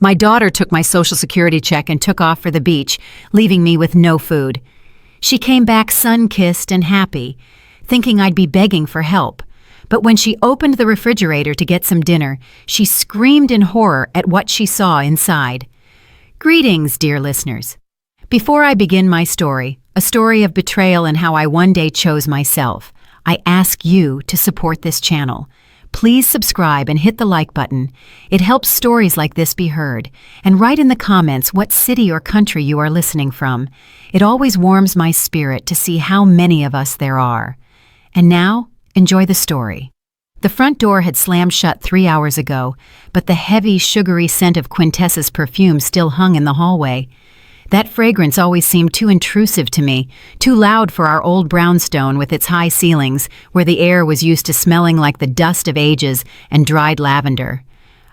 My daughter took my Social Security check and took off for the beach, leaving me with no food. She came back sun-kissed and happy, thinking I'd be begging for help. But when she opened the refrigerator to get some dinner, she screamed in horror at what she saw inside. Greetings, dear listeners. Before I begin my story, a story of betrayal and how I one day chose myself, I ask you to support this channel. Please subscribe and hit the like button. It helps stories like this be heard. And write in the comments what city or country you are listening from. It always warms my spirit to see how many of us there are. And now, enjoy the story. The front door had slammed shut 3 hours ago, but the heavy, sugary scent of Quintessa's perfume still hung in the hallway. That fragrance always seemed too intrusive to me, too loud for our old brownstone with its high ceilings, where the air was used to smelling like the dust of ages and dried lavender.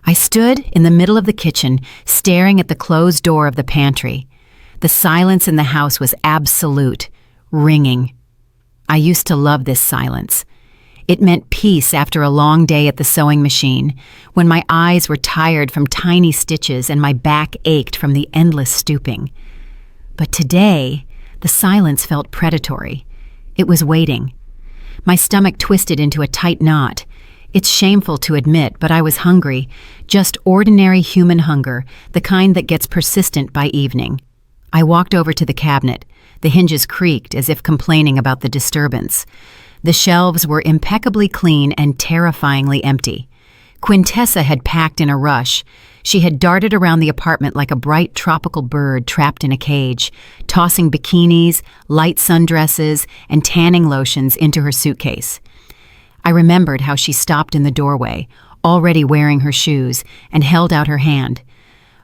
I stood in the middle of the kitchen, staring at the closed door of the pantry. The silence in the house was absolute, ringing. I used to love this silence. It meant peace after a long day at the sewing machine, when my eyes were tired from tiny stitches and my back ached from the endless stooping. But today, the silence felt predatory. It was waiting. My stomach twisted into a tight knot. It's shameful to admit, but I was hungry, just ordinary human hunger, the kind that gets persistent by evening. I walked over to the cabinet. The hinges creaked as if complaining about the disturbance. The shelves were impeccably clean and terrifyingly empty. Quintessa had packed in a rush. She had darted around the apartment like a bright tropical bird trapped in a cage, tossing bikinis, light sundresses, and tanning lotions into her suitcase. I remembered how she stopped in the doorway, already wearing her shoes, and held out her hand.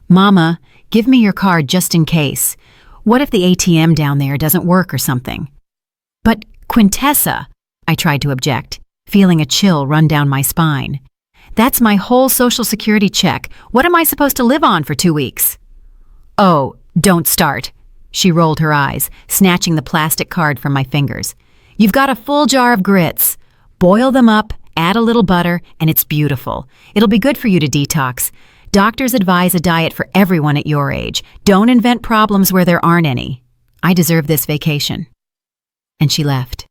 "Mama, give me your card just in case. What if the ATM down there doesn't work or something?" "But, Quintessa," I tried to object, feeling a chill run down my spine. "That's my whole Social Security check. What am I supposed to live on for 2 weeks?" "Oh, don't start." She rolled her eyes, snatching the plastic card from my fingers. "You've got a full jar of grits. Boil them up, add a little butter, and it's beautiful. It'll be good for you to detox. Doctors advise a diet for everyone at your age. Don't invent problems where there aren't any. I deserve this vacation." And she left.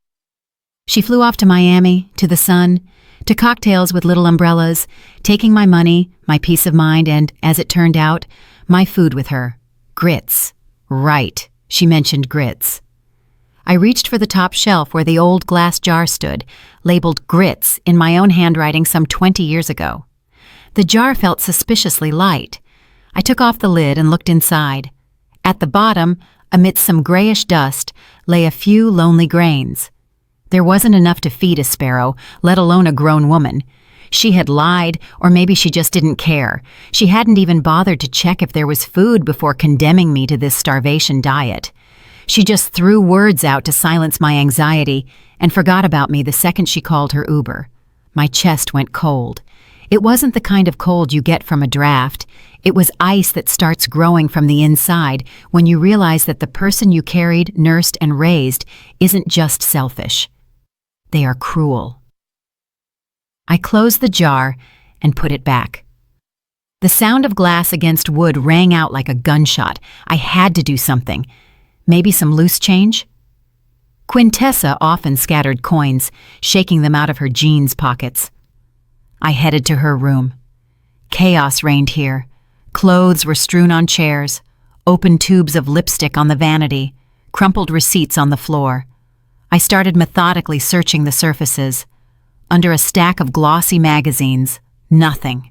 She flew off to Miami, to the sun, to cocktails with little umbrellas, taking my money, my peace of mind, and, as it turned out, my food with her. Grits. Right, she mentioned grits. I reached for the top shelf where the old glass jar stood, labeled grits in my own handwriting some 20 years ago. The jar felt suspiciously light. I took off the lid and looked inside. At the bottom, amidst some grayish dust, lay a few lonely grains. There wasn't enough to feed a sparrow, let alone a grown woman. She had lied, or maybe she just didn't care. She hadn't even bothered to check if there was food before condemning me to this starvation diet. She just threw words out to silence my anxiety and forgot about me the second she called her Uber. My chest went cold. It wasn't the kind of cold you get from a draft. It was ice that starts growing from the inside when you realize that the person you carried, nursed, and raised isn't just selfish. They are cruel. I closed the jar and put it back. The sound of glass against wood rang out like a gunshot. I had to do something. Maybe some loose change? Quintessa often scattered coins, shaking them out of her jeans pockets. I headed to her room. Chaos reigned here. Clothes were strewn on chairs, open tubes of lipstick on the vanity, crumpled receipts on the floor. I started methodically searching the surfaces. Under a stack of glossy magazines, nothing.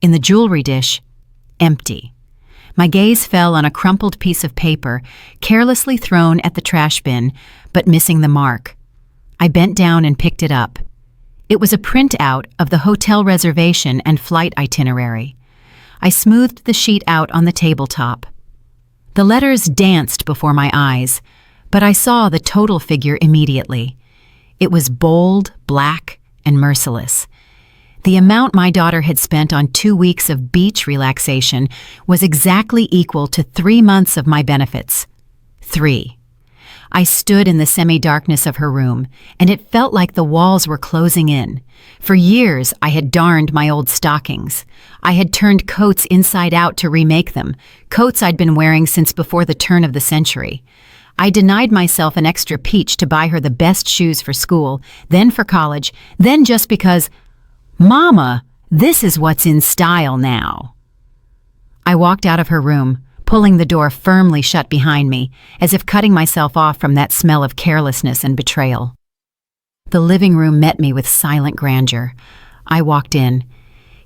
In the jewelry dish, empty. My gaze fell on a crumpled piece of paper, carelessly thrown at the trash bin, but missing the mark. I bent down and picked it up. It was a printout of the hotel reservation and flight itinerary. I smoothed the sheet out on the tabletop. The letters danced before my eyes, but I saw the total figure immediately. It was bold, black, and merciless. The amount my daughter had spent on 2 weeks of beach relaxation was exactly equal to 3 months of my benefits. 3. I stood in the semi-darkness of her room, and it felt like the walls were closing in. For years, I had darned my old stockings. I had turned coats inside out to remake them, coats I'd been wearing since before the turn of the century. I denied myself an extra peach to buy her the best shoes for school, then for college, then just because, "Mama, this is what's in style now." I walked out of her room, pulling the door firmly shut behind me, as if cutting myself off from that smell of carelessness and betrayal. The living room met me with silent grandeur. I walked in.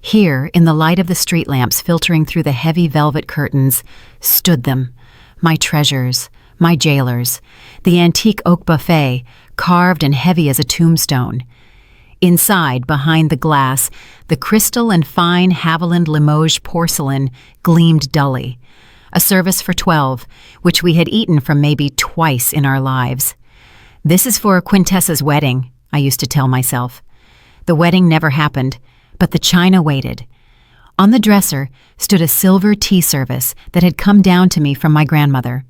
Here, in the light of the street lamps filtering through the heavy velvet curtains, stood them, my treasures, my jailers, the antique oak buffet, carved and heavy as a tombstone. Inside, behind the glass, the crystal and fine Haviland Limoges porcelain gleamed dully. A service for 12, which we had eaten from maybe twice in our lives. "This is for Quintessa's wedding," I used to tell myself. The wedding never happened, but the china waited. On the dresser stood a silver tea service that had come down to me from my grandmother.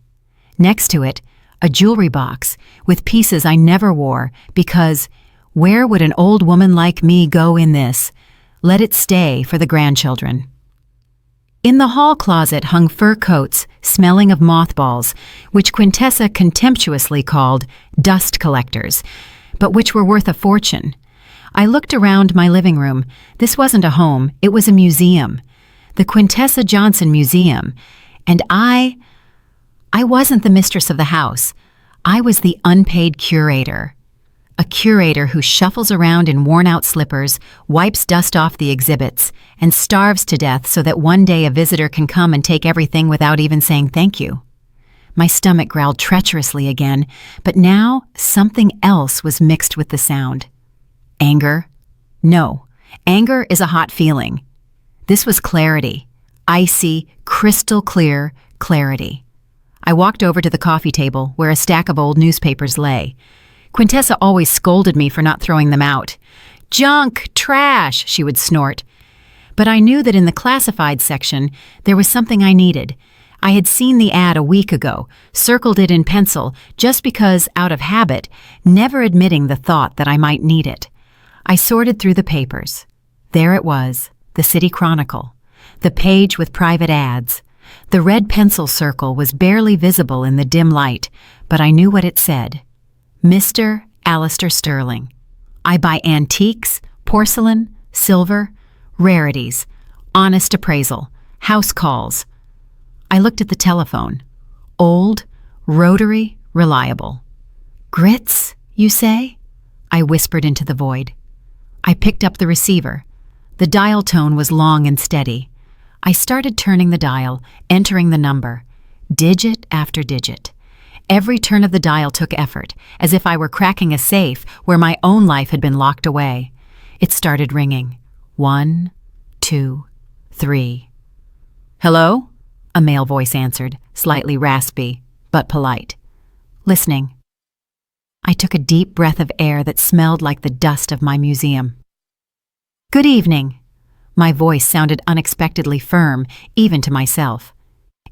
Next to it, a jewelry box with pieces I never wore because where would an old woman like me go in this? Let it stay for the grandchildren. In the hall closet hung fur coats smelling of mothballs, which Quintessa contemptuously called dust collectors, but which were worth a fortune. I looked around my living room. This wasn't a home, it was a museum. The Quintessa Johnson Museum. And I wasn't the mistress of the house. I was the unpaid curator. A curator who shuffles around in worn-out slippers, wipes dust off the exhibits, and starves to death so that one day a visitor can come and take everything without even saying thank you. My stomach growled treacherously again, but now something else was mixed with the sound. Anger? No, anger is a hot feeling. This was clarity. Icy, crystal clear clarity. I walked over to the coffee table where a stack of old newspapers lay. Quintessa always scolded me for not throwing them out. "Junk! Trash!" she would snort. But I knew that in the classified section there was something I needed. I had seen the ad a week ago, circled it in pencil, just because, out of habit, never admitting the thought that I might need it. I sorted through the papers. There it was, the City Chronicle, the page with private ads. The red pencil circle was barely visible in the dim light, but I knew what it said. Mr. Alistair Sterling. I buy antiques, porcelain, silver, rarities, honest appraisal, house calls. I looked at the telephone. Old, rotary, reliable. "Grits, you say?" I whispered into the void. I picked up the receiver. The dial tone was long and steady. I started turning the dial, entering the number, digit after digit. Every turn of the dial took effort, as if I were cracking a safe where my own life had been locked away. It started ringing. 1, 2, 3. "Hello?" a male voice answered, slightly raspy, but polite. "Listening." I took a deep breath of air that smelled like the dust of my museum. "Good evening." My voice sounded unexpectedly firm, even to myself.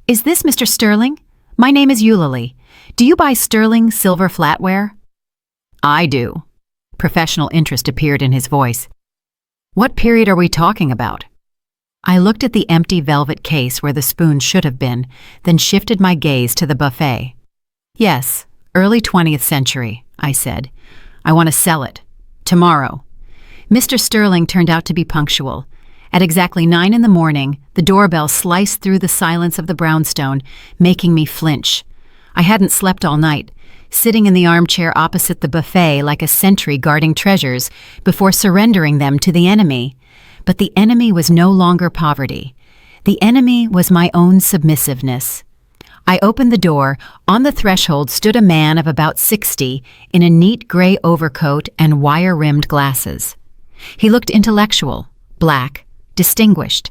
"Is this Mr. Sterling? My name is Eulalie. Do you buy sterling silver flatware?" "I do." Professional interest appeared in his voice. "What period are we talking about?" I looked at the empty velvet case where the spoon should have been, then shifted my gaze to the buffet. "Yes, early 20th century," I said. "I want to sell it. Tomorrow." Mr. Sterling turned out to be punctual. At exactly 9 in the morning, the doorbell sliced through the silence of the brownstone, making me flinch. I hadn't slept all night, sitting in the armchair opposite the buffet like a sentry guarding treasures before surrendering them to the enemy. But the enemy was no longer poverty. The enemy was my own submissiveness. I opened the door. On the threshold stood a man of about 60 in a neat gray overcoat and wire-rimmed glasses. He looked intellectual, black, distinguished,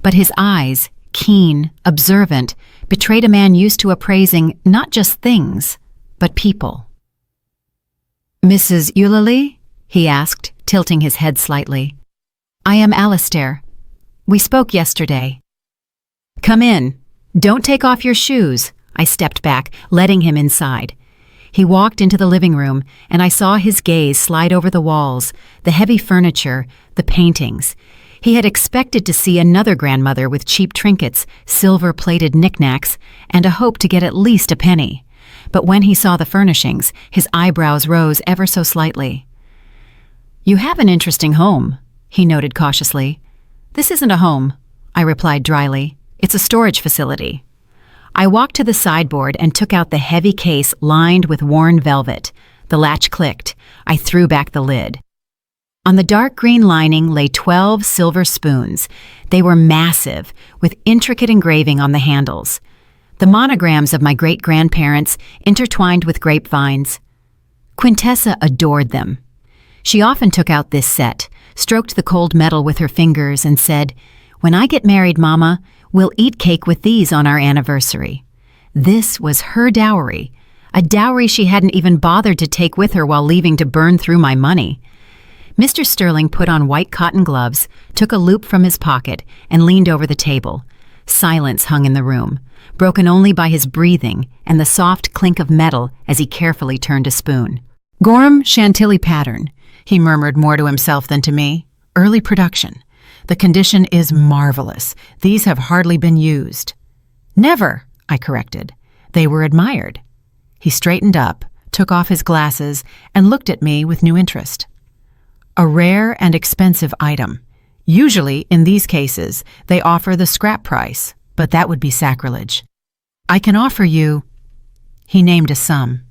but his eyes, keen, observant, betrayed a man used to appraising not just things, but people. "Mrs. Eulalie?" he asked, tilting his head slightly. "I am Alistair. We spoke yesterday." "Come in. Don't take off your shoes." I stepped back, letting him inside. He walked into the living room, and I saw his gaze slide over the walls, the heavy furniture, the paintings. He had expected to see another grandmother with cheap trinkets, silver-plated knickknacks, and a hope to get at least a penny. But when he saw the furnishings, his eyebrows rose ever so slightly. "You have an interesting home," he noted cautiously. "This isn't a home," I replied dryly. "It's a storage facility." I walked to the sideboard and took out the heavy case lined with worn velvet. The latch clicked. I threw back the lid. On the dark green lining lay 12 silver spoons. They were massive, with intricate engraving on the handles. The monograms of my great-grandparents intertwined with grapevines. Quintessa adored them. She often took out this set, stroked the cold metal with her fingers, and said, "When I get married, Mama, we'll eat cake with these on our anniversary." This was her dowry, a dowry she hadn't even bothered to take with her while leaving to burn through my money. Mr. Sterling put on white cotton gloves, took a loop from his pocket, and leaned over the table. Silence hung in the room, broken only by his breathing and the soft clink of metal as he carefully turned a spoon. "Gorham Chantilly pattern," he murmured more to himself than to me. "Early production. The condition is marvelous. These have hardly been used." "Never," I corrected. "They were admired." He straightened up, took off his glasses, and looked at me with new interest. "A rare and expensive item. Usually, in these cases, they offer the scrap price, but that would be sacrilege. I can offer you—" He named a sum.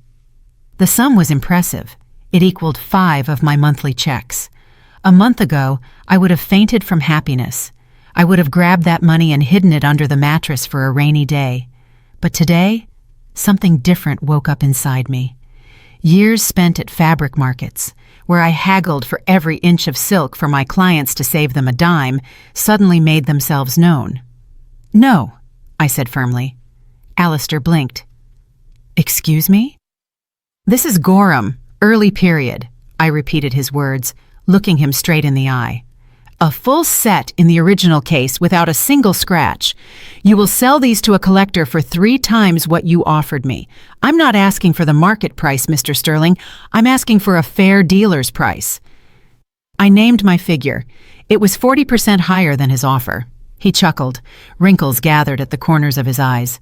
The sum was impressive. It equaled 5 of my monthly checks. A month ago, I would have fainted from happiness. I would have grabbed that money and hidden it under the mattress for a rainy day. But today, something different woke up inside me. Years spent at fabric markets, where I haggled for every inch of silk for my clients to save them a dime, suddenly made themselves known. "No," I said firmly. Alistair blinked. "Excuse me?" "This is Gorham, early period," I repeated his words, looking him straight in the eye. "A full set in the original case without a single scratch. You will sell these to a collector for 3 times what you offered me. I'm not asking for the market price, Mr. Sterling. I'm asking for a fair dealer's price." I named my figure. It was 40% higher than his offer. He chuckled. Wrinkles gathered at the corners of his eyes.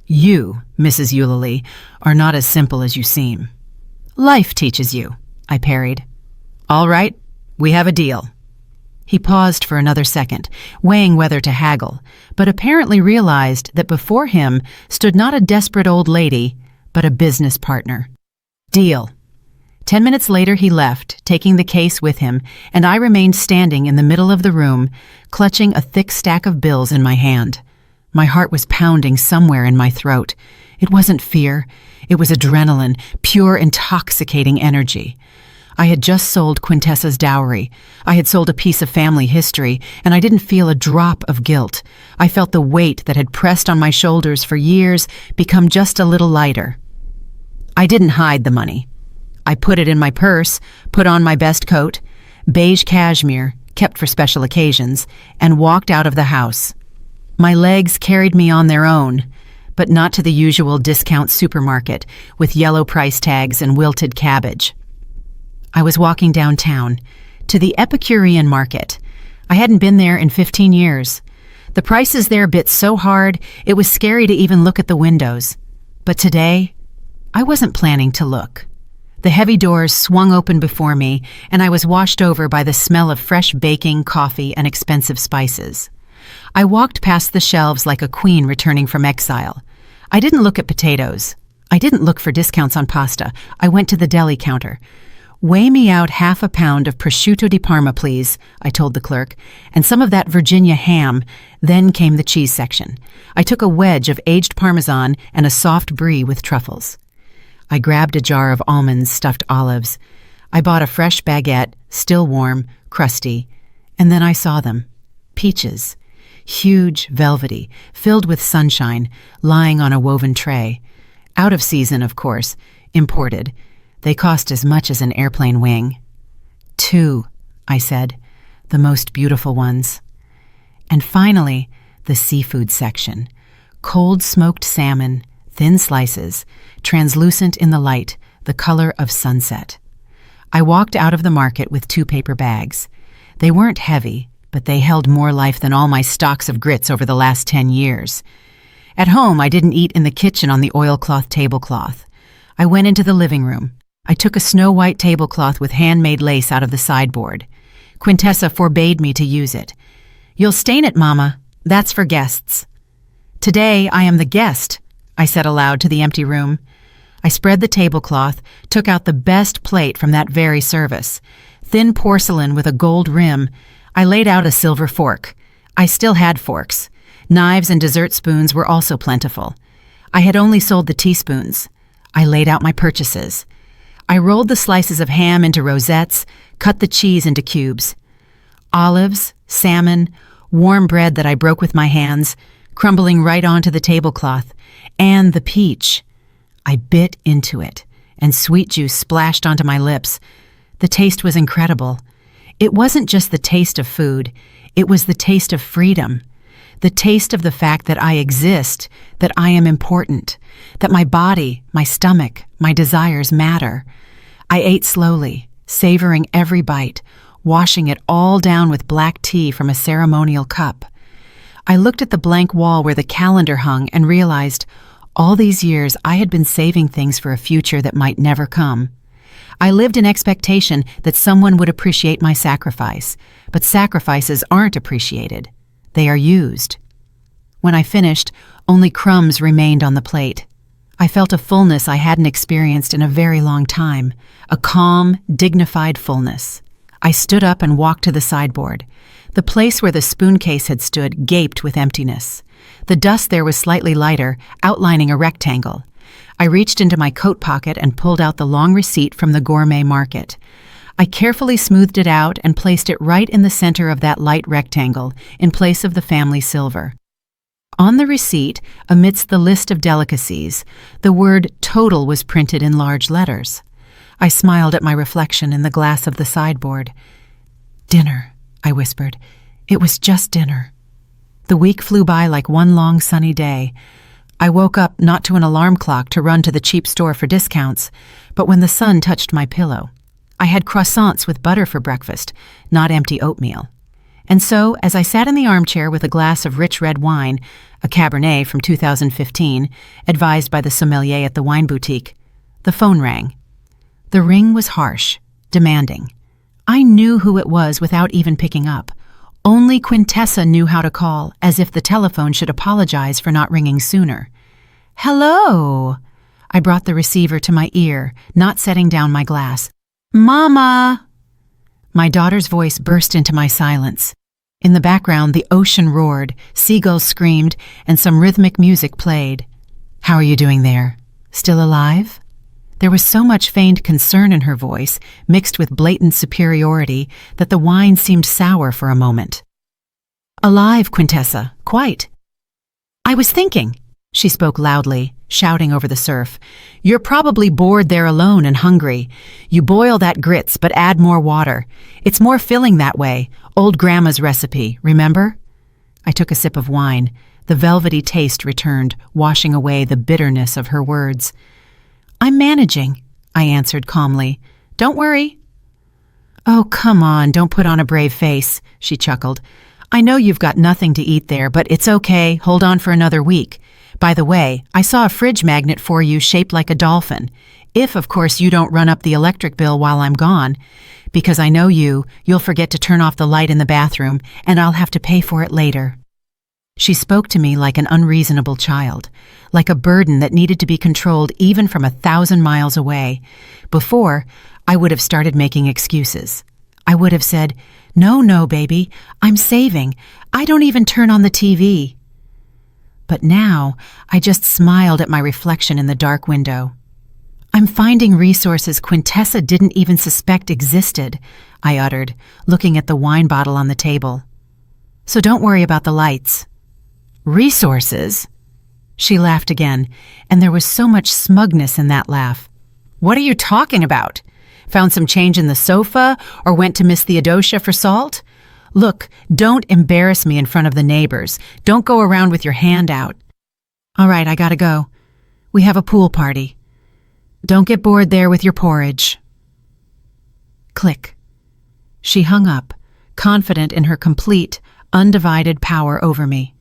"You, Mrs. Eulalie, are not as simple as you seem." "Life teaches you," I parried. "All right, we have a deal." He paused for another second, weighing whether to haggle, but apparently realized that before him stood not a desperate old lady, but a business partner. "Deal." 10 minutes later he left, taking the case with him, and I remained standing in the middle of the room, clutching a thick stack of bills in my hand. My heart was pounding somewhere in my throat. It wasn't fear. It was adrenaline, pure intoxicating energy. I had just sold Quintessa's dowry. I had sold a piece of family history, and I didn't feel a drop of guilt. I felt the weight that had pressed on my shoulders for years become just a little lighter. I didn't hide the money. I put it in my purse, put on my best coat, beige cashmere, kept for special occasions, and walked out of the house. My legs carried me on their own, but not to the usual discount supermarket with yellow price tags and wilted cabbage. I was walking downtown, to the Epicurean market. I hadn't been there in 15 years. The prices there bit so hard, it was scary to even look at the windows. But today, I wasn't planning to look. The heavy doors swung open before me, and I was washed over by the smell of fresh baking, coffee, and expensive spices. I walked past the shelves like a queen returning from exile. I didn't look at potatoes. I didn't look for discounts on pasta. I went to the deli counter. "Weigh me out 1/2 pound of prosciutto di Parma, please," I told the clerk, "and some of that Virginia ham." Then came the cheese section. I took a wedge of aged Parmesan and a soft brie with truffles. I grabbed a jar of almonds stuffed olives. I bought a fresh baguette, still warm, crusty, and then I saw them. Peaches. Huge, velvety, filled with sunshine, lying on a woven tray. Out of season, of course, imported. They cost as much as an airplane wing. 2, I said, the most beautiful ones. And finally, the seafood section. Cold smoked salmon, thin slices, translucent in the light, the color of sunset. I walked out of the market with 2 paper bags. They weren't heavy, but they held more life than all my stocks of grits over the last 10 years. At home, I didn't eat in the kitchen on the oilcloth tablecloth. I went into the living room. I took a snow-white tablecloth with handmade lace out of the sideboard. Quintessa forbade me to use it. "You'll stain it, Mama. That's for guests." "Today, I am the guest," I said aloud to the empty room. I spread the tablecloth, took out the best plate from that very service. Thin porcelain with a gold rim. I laid out a silver fork. I still had forks. Knives and dessert spoons were also plentiful. I had only sold the teaspoons. I laid out my purchases. I rolled the slices of ham into rosettes, cut the cheese into cubes. Olives, salmon, warm bread that I broke with my hands, crumbling right onto the tablecloth, and the peach. I bit into it, and sweet juice splashed onto my lips. The taste was incredible. It wasn't just the taste of food, it was the taste of freedom. The taste of the fact that I exist, that I am important, that my body, my stomach, my desires matter. I ate slowly, savoring every bite, washing it all down with black tea from a ceremonial cup. I looked at the blank wall where the calendar hung and realized all these years I had been saving things for a future that might never come. I lived in expectation that someone would appreciate my sacrifice, but sacrifices aren't appreciated. They are used. When I finished, only crumbs remained on the plate. I felt a fullness I hadn't experienced in a very long time, a calm, dignified fullness. I stood up and walked to the sideboard. The place where the spoon case had stood gaped with emptiness. The dust there was slightly lighter, outlining a rectangle. I reached into my coat pocket and pulled out the long receipt from the gourmet market. I carefully smoothed it out and placed it right in the center of that light rectangle, in place of the family silver. On the receipt, amidst the list of delicacies, the word "total" was printed in large letters. I smiled at my reflection in the glass of the sideboard. "Dinner," I whispered. "It was just dinner." The week flew by like one long sunny day. I woke up not to an alarm clock to run to the cheap store for discounts, but when the sun touched my pillow. I had croissants with butter for breakfast, not empty oatmeal. And so, as I sat in the armchair with a glass of rich red wine, a Cabernet from 2015, advised by the sommelier at the wine boutique, the phone rang. The ring was harsh, demanding. I knew who it was without even picking up. Only Quintessa knew how to call, as if the telephone should apologize for not ringing sooner. "Hello!" I brought the receiver to my ear, not setting down my glass. "Mama!" My daughter's voice burst into my silence. In the background, the ocean roared, seagulls screamed, and some rhythmic music played. "How are you doing there? Still alive?" There was so much feigned concern in her voice, mixed with blatant superiority, that the wine seemed sour for a moment. "Alive, Quintessa, quite." "I was thinking," she spoke loudly, shouting over the surf. "You're probably bored there alone and hungry. You boil that grits, but add more water. It's more filling that way. Old Grandma's recipe, remember?" I took a sip of wine. The velvety taste returned, washing away the bitterness of her words. "I'm managing," I answered calmly. "Don't worry." "Oh, come on, don't put on a brave face," she chuckled. "I know you've got nothing to eat there, but it's okay. Hold on for another week. By the way, I saw a fridge magnet for you shaped like a dolphin. If, of course, you don't run up the electric bill while I'm gone. Because I know you'll forget to turn off the light in the bathroom, and I'll have to pay for it later." She spoke to me like an unreasonable child, like a burden that needed to be controlled even from 1,000 miles away. Before, I would have started making excuses. I would have said, No, baby, I'm saving. I don't even turn on the TV." But now, I just smiled at my reflection in the dark window. "I'm finding resources Quintessa didn't even suspect existed," I uttered, looking at the wine bottle on the table. "So don't worry about the lights." "Resources?" She laughed again, and there was so much smugness in that laugh. "What are you talking about? Found some change in the sofa, or went to Miss Theodosia for salt? Look, don't embarrass me in front of the neighbors. Don't go around with your hand out." "All right, I gotta go." We have a pool party. Don't get bored there with your porridge. Click. She hung up, confident in her complete, undivided power over me.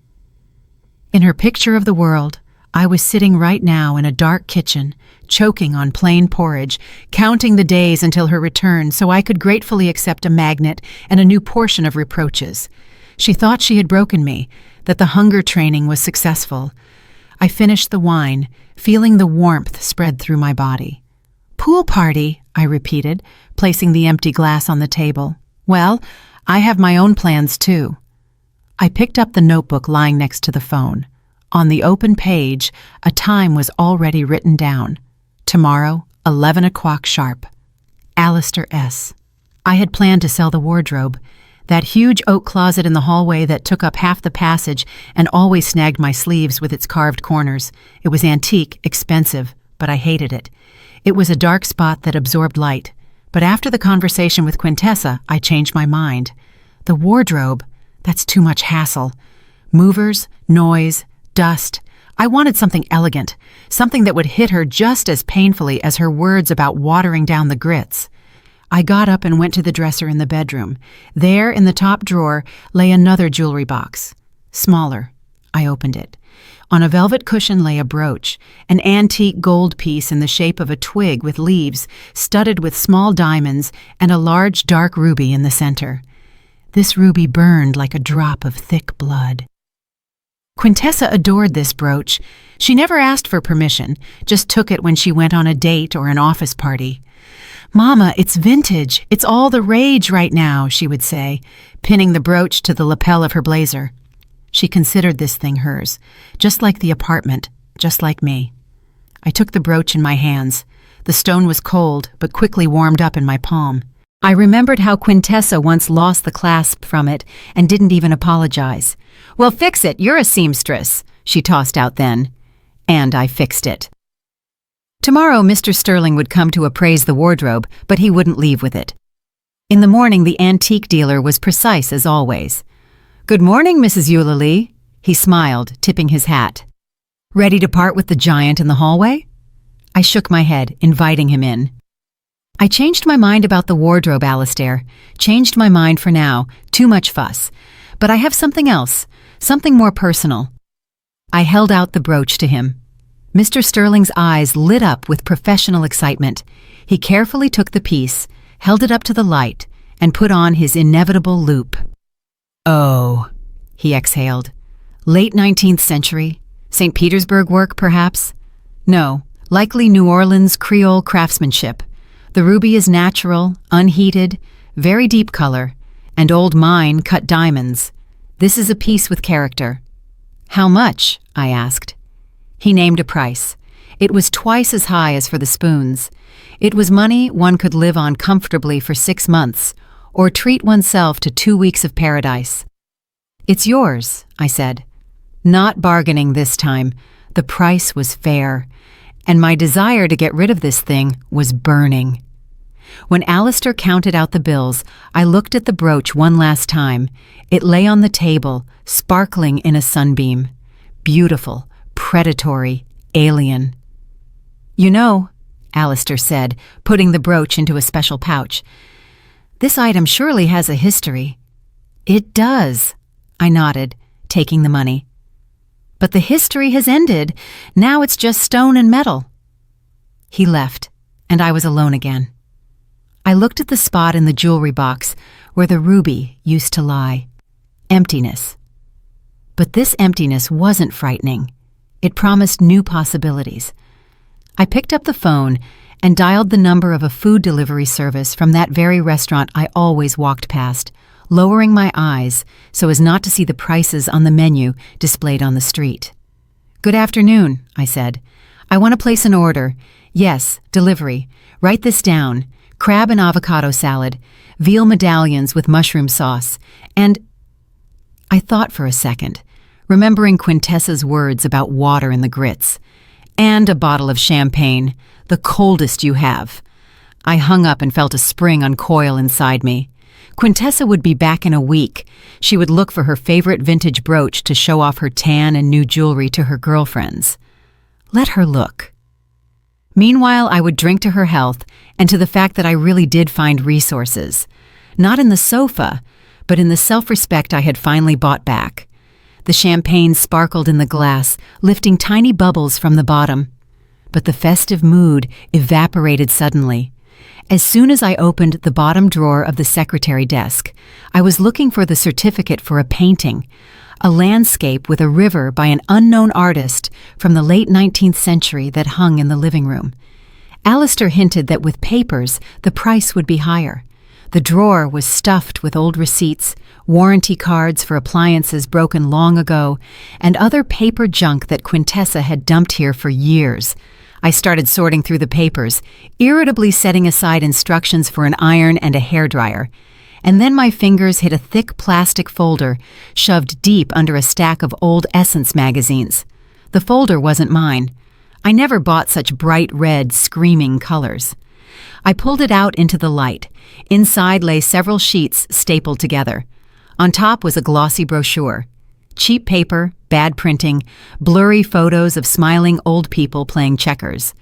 In her picture of the world, I was sitting right now in a dark kitchen, choking on plain porridge, counting the days until her return so I could gratefully accept a magnet and a new portion of reproaches. She thought she had broken me, that the hunger training was successful. I finished the wine, feeling the warmth spread through my body. Pool party, I repeated, placing the empty glass on the table. Well, I have my own plans too. I picked up the notebook lying next to the phone. On the open page, a time was already written down. Tomorrow, 11 o'clock sharp. Alistair S. I had planned to sell the wardrobe, that huge oak closet in the hallway that took up half the passage and always snagged my sleeves with its carved corners. It was antique, expensive, but I hated it. It was a dark spot that absorbed light. But after the conversation with Quintessa, I changed my mind. The wardrobe, that's too much hassle. Movers, noise, dust. I wanted something elegant, something that would hit her just as painfully as her words about watering down the grits. I got up and went to the dresser in the bedroom. There, in the top drawer, lay another jewelry box. Smaller. I opened it. On a velvet cushion lay a brooch, an antique gold piece in the shape of a twig with leaves, studded with small diamonds, and a large dark ruby in the center. This ruby burned like a drop of thick blood. Quintessa adored this brooch. She never asked for permission, just took it when she went on a date or an office party. "Mama, it's vintage. It's all the rage right now," she would say, pinning the brooch to the lapel of her blazer. She considered this thing hers, just like the apartment, just like me. I took the brooch in my hands. The stone was cold, but quickly warmed up in my palm. I remembered how Quintessa once lost the clasp from it and didn't even apologize. "Well, fix it. You're a seamstress," she tossed out then. And I fixed it. Tomorrow, Mr. Sterling would come to appraise the wardrobe, but he wouldn't leave with it. In the morning, the antique dealer was precise as always. "Good morning, Mrs. Eulalie." He smiled, tipping his hat. "Ready to part with the giant in the hallway?" I shook my head, inviting him in. "I changed my mind about the wardrobe, Alistair. Changed my mind for now. Too much fuss. But I have something else, something more personal." I held out the brooch to him. Mr. Sterling's eyes lit up with professional excitement. He carefully took the piece, held it up to the light, and put on his inevitable loupe. "Oh," he exhaled. "Late 19th century? St. Petersburg work, perhaps?" "No, likely New Orleans Creole craftsmanship. The ruby is natural, unheated, very deep color, and old mine cut diamonds. This is a piece with character." "How much?" I asked. He named a price. It was twice as high as for the spoons. It was money one could live on comfortably for 6 months, or treat oneself to 2 weeks of paradise. "It's yours," I said. Not bargaining this time. The price was fair, and my desire to get rid of this thing was burning. When Alistair counted out the bills, I looked at the brooch one last time. It lay on the table, sparkling in a sunbeam. Beautiful, predatory, alien. "You know," Alistair said, putting the brooch into a special pouch, "this item surely has a history." "It does," I nodded, taking the money. "But the history has ended. Now it's just stone and metal." He left, and I was alone again. I looked at the spot in the jewelry box where the ruby used to lie. Emptiness. But this emptiness wasn't frightening. It promised new possibilities. I picked up the phone and dialed the number of a food delivery service from that very restaurant I always walked past, lowering my eyes so as not to see the prices on the menu displayed on the street. "Good afternoon," I said. "I want to place an order. Yes, delivery. Write this down. Crab and avocado salad, veal medallions with mushroom sauce, and—" I thought for a second, remembering Quintessa's words about water in the grits. "And a bottle of champagne, the coldest you have." I hung up and felt a spring uncoil inside me. Quintessa would be back in a week. She would look for her favorite vintage brooch to show off her tan and new jewelry to her girlfriends. Let her look. Meanwhile, I would drink to her health and to the fact that I really did find resources. Not in the sofa, but in the self-respect I had finally bought back. The champagne sparkled in the glass, lifting tiny bubbles from the bottom. But the festive mood evaporated suddenly. As soon as I opened the bottom drawer of the secretary desk, I was looking for the certificate for a painting, a landscape with a river by an unknown artist from the late 19th century that hung in the living room. Alistair hinted that with papers, the price would be higher. The drawer was stuffed with old receipts, warranty cards for appliances broken long ago, and other paper junk that Quintessa had dumped here for years. I started sorting through the papers, irritably setting aside instructions for an iron and a hairdryer. And then my fingers hit a thick plastic folder shoved deep under a stack of old Essence magazines. The folder wasn't mine. I never bought such bright red, screaming colors. I pulled it out into the light. Inside lay several sheets stapled together. On top was a glossy brochure. Cheap paper, bad printing, blurry photos of smiling old people playing checkers.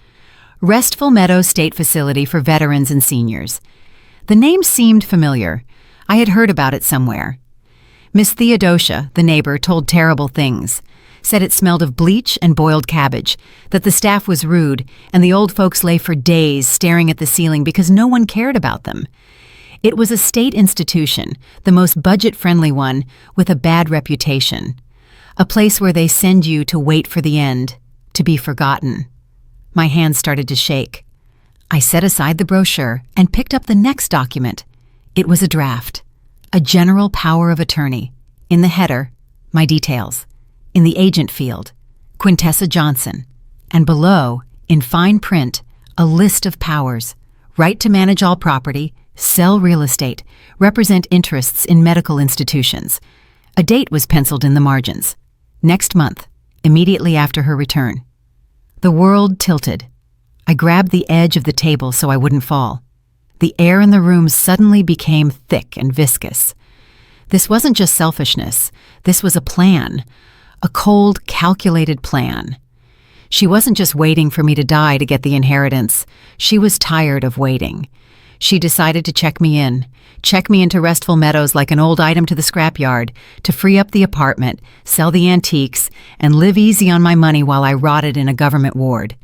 Restful Meadows State Facility for Veterans and Seniors. The name seemed familiar. I had heard about it somewhere. Miss Theodosia, the neighbor, told terrible things. Said it smelled of bleach and boiled cabbage, that the staff was rude, and the old folks lay for days staring at the ceiling because no one cared about them. It was a state institution, the most budget-friendly one, with a bad reputation. A place where they send you to wait for the end, to be forgotten. My hands started to shake. I set aside the brochure and picked up the next document. It was a draft, a general power of attorney. In the header, my details. In the agent field, Quintessa Johnson. And below, in fine print, a list of powers. Right to manage all property, sell real estate, represent interests in medical institutions. A date was penciled in the margins. Next month, immediately after her return. The world tilted. I grabbed the edge of the table so I wouldn't fall. The air in the room suddenly became thick and viscous. This wasn't just selfishness. This was a plan. A cold, calculated plan. She wasn't just waiting for me to die to get the inheritance. She was tired of waiting. She decided to check me into Restful Meadows like an old item to the scrapyard, to free up the apartment, sell the antiques, and live easy on my money while I rotted in a government ward.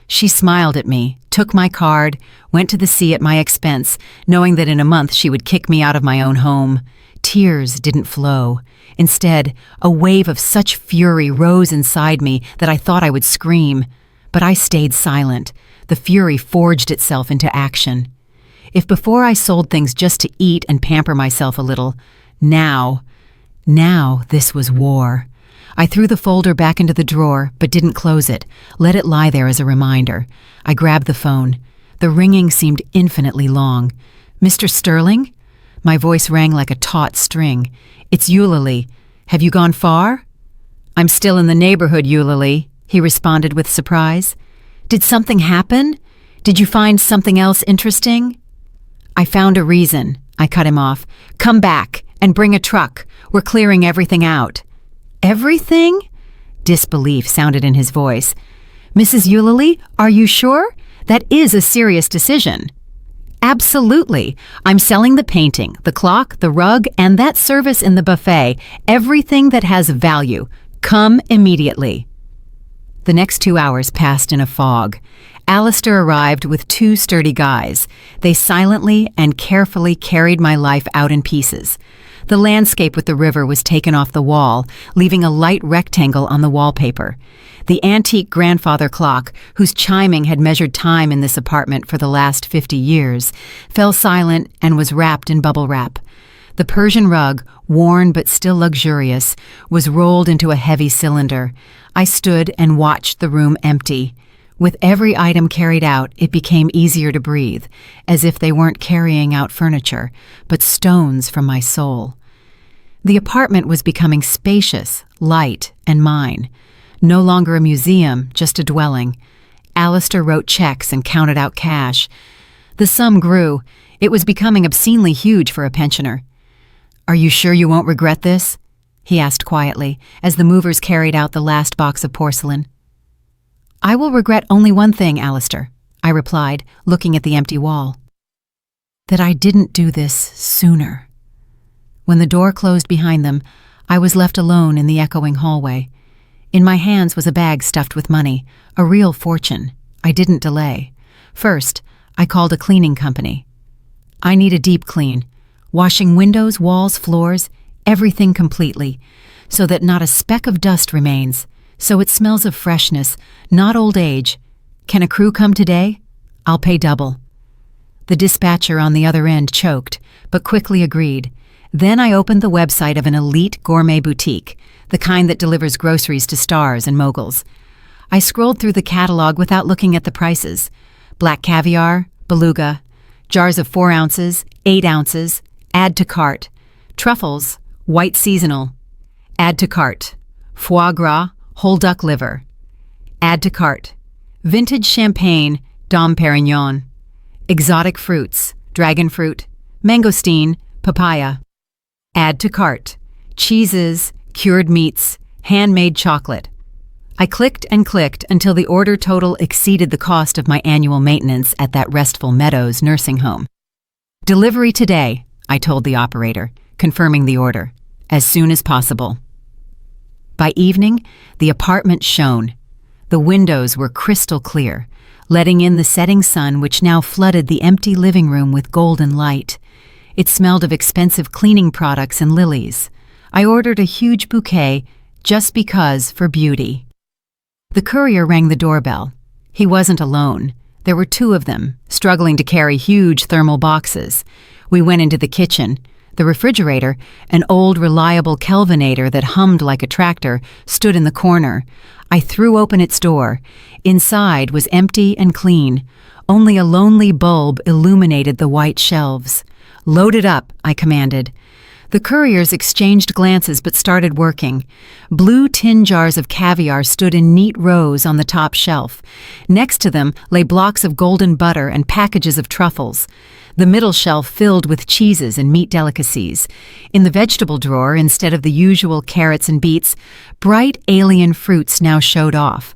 She smiled at me, took my card, went to the sea at my expense, knowing that in a month she would kick me out of my own home. Tears didn't flow. Instead, a wave of such fury rose inside me that I thought I would scream. But I stayed silent. The fury forged itself into action. If before I sold things just to eat and pamper myself a little, now this was war. I threw the folder back into the drawer, but didn't close it, let it lie there as a reminder. I grabbed the phone. The ringing seemed infinitely long. "Mr. Sterling?" My voice rang like a taut string. "It's Eulalie. Have you gone far?" "I'm still in the neighborhood, Eulalie," he responded with surprise. "Did something happen? Did you find something else interesting?" "I found a reason," I cut him off. "Come back and bring a truck. We're clearing everything out." "Everything?" Disbelief sounded in his voice. "Mrs. Eulalie, are you sure? That is a serious decision." "Absolutely. I'm selling the painting, the clock, the rug, and that service in the buffet. Everything that has value. Come immediately." The next 2 hours passed in a fog. Alistair arrived with 2 sturdy guys. They silently and carefully carried my life out in pieces. The landscape with the river was taken off the wall, leaving a light rectangle on the wallpaper. The antique grandfather clock, whose chiming had measured time in this apartment for the last 50 years, fell silent and was wrapped in bubble wrap. The Persian rug, worn but still luxurious, was rolled into a heavy cylinder. I stood and watched the room empty. With every item carried out, it became easier to breathe, as if they weren't carrying out furniture, but stones from my soul. The apartment was becoming spacious, light, and mine. No longer a museum, just a dwelling. Alistair wrote checks and counted out cash. The sum grew. It was becoming obscenely huge for a pensioner. "Are you sure you won't regret this?" he asked quietly, as the movers carried out the last box of porcelain. "I will regret only one thing, Alistair," I replied, looking at the empty wall. "That I didn't do this sooner." When the door closed behind them, I was left alone in the echoing hallway. In my hands was a bag stuffed with money, a real fortune. I didn't delay. First, I called a cleaning company. "I need a deep clean, washing windows, walls, floors, everything completely, so that not a speck of dust remains, so it smells of freshness, not old age. Can a crew come today? I'll pay double." The dispatcher on the other end choked, but quickly agreed. Then I opened the website of an elite gourmet boutique, the kind that delivers groceries to stars and moguls. I scrolled through the catalog without looking at the prices. Black caviar, beluga, jars of 4 ounces, 8 ounces, add to cart. Truffles, white seasonal, add to cart. Foie gras, whole duck liver, add to cart. Vintage champagne, Dom Perignon. Exotic fruits, dragon fruit, mangosteen, papaya, add to cart. Cheeses, cured meats, handmade chocolate. I clicked and clicked until the order total exceeded the cost of my annual maintenance at that Restful Meadows nursing home. "Delivery today," I told the operator, confirming the order, "as soon as possible." By evening, the apartment shone. The windows were crystal clear, letting in the setting sun which now flooded the empty living room with golden light. It smelled of expensive cleaning products and lilies. I ordered a huge bouquet, just because, for beauty. The courier rang the doorbell. He wasn't alone. There were 2 of them, struggling to carry huge thermal boxes. We went into the kitchen. The refrigerator, an old reliable Kelvinator that hummed like a tractor, stood in the corner. I threw open its door. Inside was empty and clean. Only a lonely bulb illuminated the white shelves. "Load it up," I commanded. The couriers exchanged glances but started working. Blue tin jars of caviar stood in neat rows on the top shelf. Next to them lay blocks of golden butter and packages of truffles. The middle shelf filled with cheeses and meat delicacies. In the vegetable drawer, instead of the usual carrots and beets, bright alien fruits now showed off.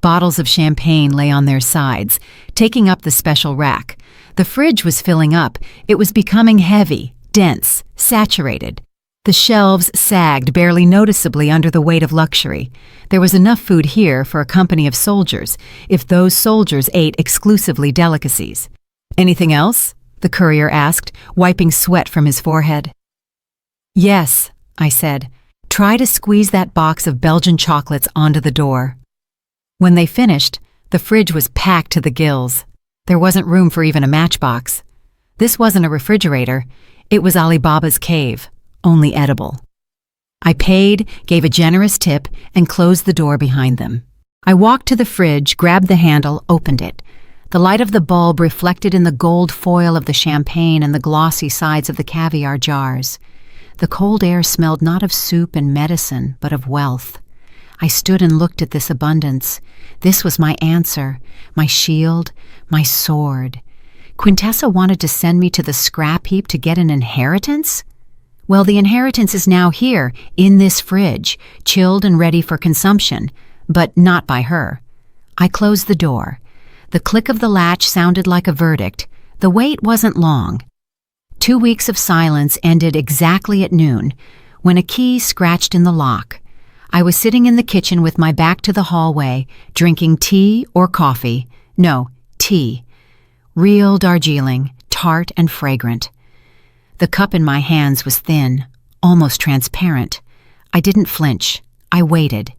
Bottles of champagne lay on their sides, taking up the special rack. The fridge was filling up. It was becoming heavy, dense, saturated. The shelves sagged barely noticeably under the weight of luxury. There was enough food here for a company of soldiers, if those soldiers ate exclusively delicacies. "Anything else?" the courier asked, wiping sweat from his forehead. "Yes," I said. "Try to squeeze that box of Belgian chocolates onto the door." When they finished, the fridge was packed to the gills. There wasn't room for even a matchbox. This wasn't a refrigerator. It was Alibaba's cave, only edible. I paid, gave a generous tip, and closed the door behind them. I walked to the fridge, grabbed the handle, opened it. The light of the bulb reflected in the gold foil of the champagne and the glossy sides of the caviar jars. The cold air smelled not of soup and medicine, but of wealth. I stood and looked at this abundance. This was my answer, my shield, my sword. Quintessa wanted to send me to the scrap heap to get an inheritance? Well, the inheritance is now here, in this fridge, chilled and ready for consumption, but not by her. I closed the door. The click of the latch sounded like a verdict. The wait wasn't long. 2 weeks of silence ended exactly at noon, when a key scratched in the lock. I was sitting in the kitchen with my back to the hallway, drinking tea or coffee. No, tea. Real Darjeeling, tart and fragrant. The cup in my hands was thin, almost transparent. I didn't flinch. I waited.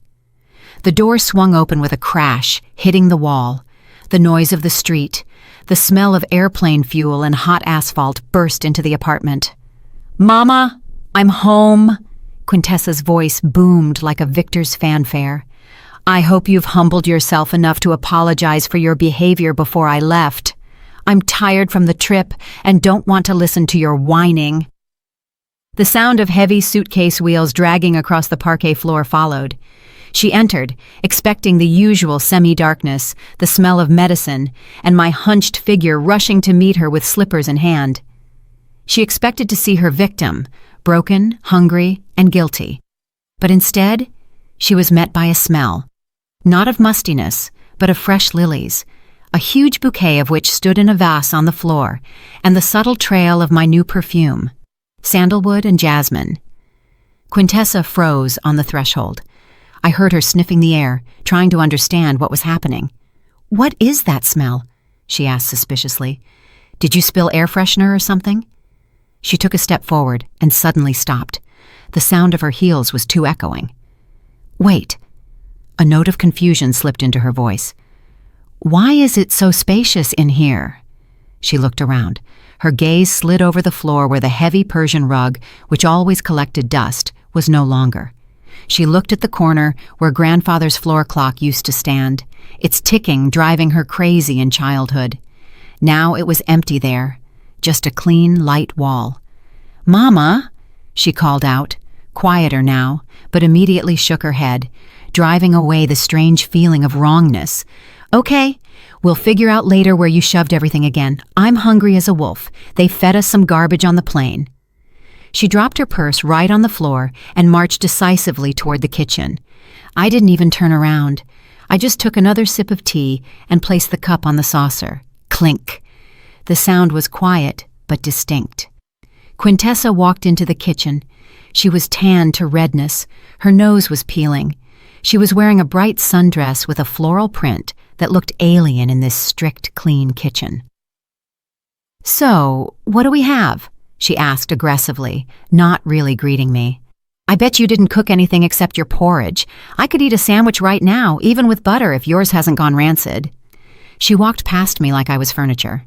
The door swung open with a crash, hitting the wall. The noise of the street, the smell of airplane fuel and hot asphalt burst into the apartment. "Mama, I'm home," Quintessa's voice boomed like a victor's fanfare. "I hope you've humbled yourself enough to apologize for your behavior before I left. I'm tired from the trip and don't want to listen to your whining." The sound of heavy suitcase wheels dragging across the parquet floor followed. She entered, expecting the usual semi-darkness, the smell of medicine, and my hunched figure rushing to meet her with slippers in hand. She expected to see her victim, broken, hungry, and guilty. But instead, she was met by a smell, not of mustiness, but of fresh lilies, a huge bouquet of which stood in a vase on the floor, and the subtle trail of my new perfume, sandalwood and jasmine. Quintessa froze on the threshold. I heard her sniffing the air, trying to understand what was happening. "What is that smell?" she asked suspiciously. "Did you spill air freshener or something?" She took a step forward and suddenly stopped. The sound of her heels was too echoing. "Wait." A note of confusion slipped into her voice. "Why is it so spacious in here?" She looked around. Her gaze slid over the floor where the heavy Persian rug, which always collected dust, was no longer. She looked at the corner where grandfather's floor clock used to stand, its ticking driving her crazy in childhood. Now it was empty there, just a clean, light wall. "Mama," she called out, quieter now, but immediately shook her head, driving away the strange feeling of wrongness. "Okay, we'll figure out later where you shoved everything again. I'm hungry as a wolf. They fed us some garbage on the plane." She dropped her purse right on the floor and marched decisively toward the kitchen. I didn't even turn around. I just took another sip of tea and placed the cup on the saucer. Clink. The sound was quiet but distinct. Quintessa walked into the kitchen. She was tanned to redness. Her nose was peeling. She was wearing a bright sundress with a floral print that looked alien in this strict, clean kitchen. "So, what do we have?" she asked aggressively, not really greeting me. "I bet you didn't cook anything except your porridge. I could eat a sandwich right now, even with butter, if yours hasn't gone rancid." She walked past me like I was furniture.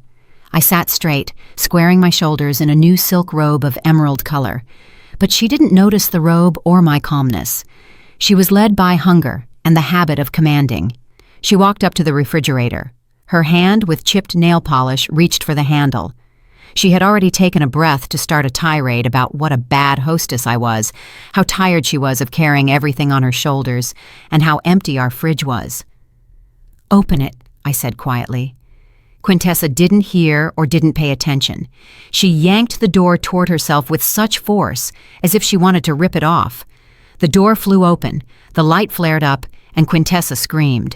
I sat straight, squaring my shoulders in a new silk robe of emerald color. But she didn't notice the robe or my calmness. She was led by hunger and the habit of commanding. She walked up to the refrigerator. Her hand with chipped nail polish reached for the handle. She had already taken a breath to start a tirade about what a bad hostess I was, how tired she was of carrying everything on her shoulders, and how empty our fridge was. "Open it," I said quietly. Quintessa didn't hear or didn't pay attention. She yanked the door toward herself with such force, as if she wanted to rip it off. The door flew open, the light flared up, and Quintessa screamed.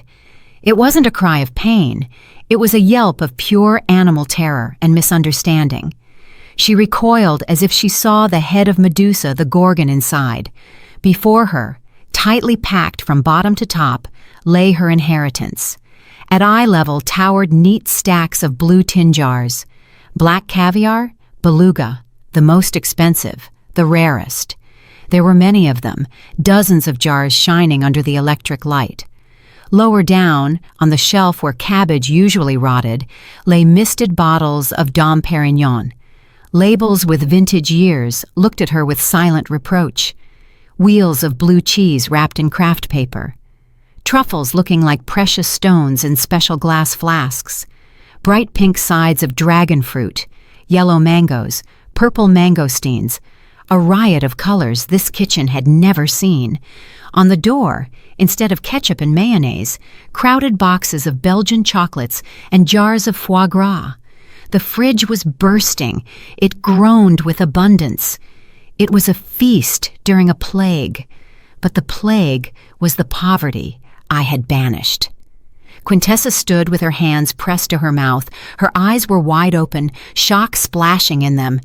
It wasn't a cry of pain. It was a yelp of pure animal terror and misunderstanding. She recoiled as if she saw the head of Medusa, the Gorgon, inside. Before her, tightly packed from bottom to top, lay her inheritance. At eye level towered neat stacks of blue tin jars. Black caviar, beluga, the most expensive, the rarest. There were many of them, dozens of jars shining under the electric light. Lower down, on the shelf where cabbage usually rotted, lay misted bottles of Dom Perignon. Labels with vintage years looked at her with silent reproach. Wheels of blue cheese wrapped in craft paper. Truffles looking like precious stones in special glass flasks. Bright pink sides of dragon fruit, yellow mangoes, purple mangosteens. A riot of colors this kitchen had never seen. On the door, instead of ketchup and mayonnaise, crowded boxes of Belgian chocolates and jars of foie gras. The fridge was bursting. It groaned with abundance. It was a feast during a plague. But the plague was the poverty I had banished. Quintessa stood with her hands pressed to her mouth. Her eyes were wide open, shock splashing in them.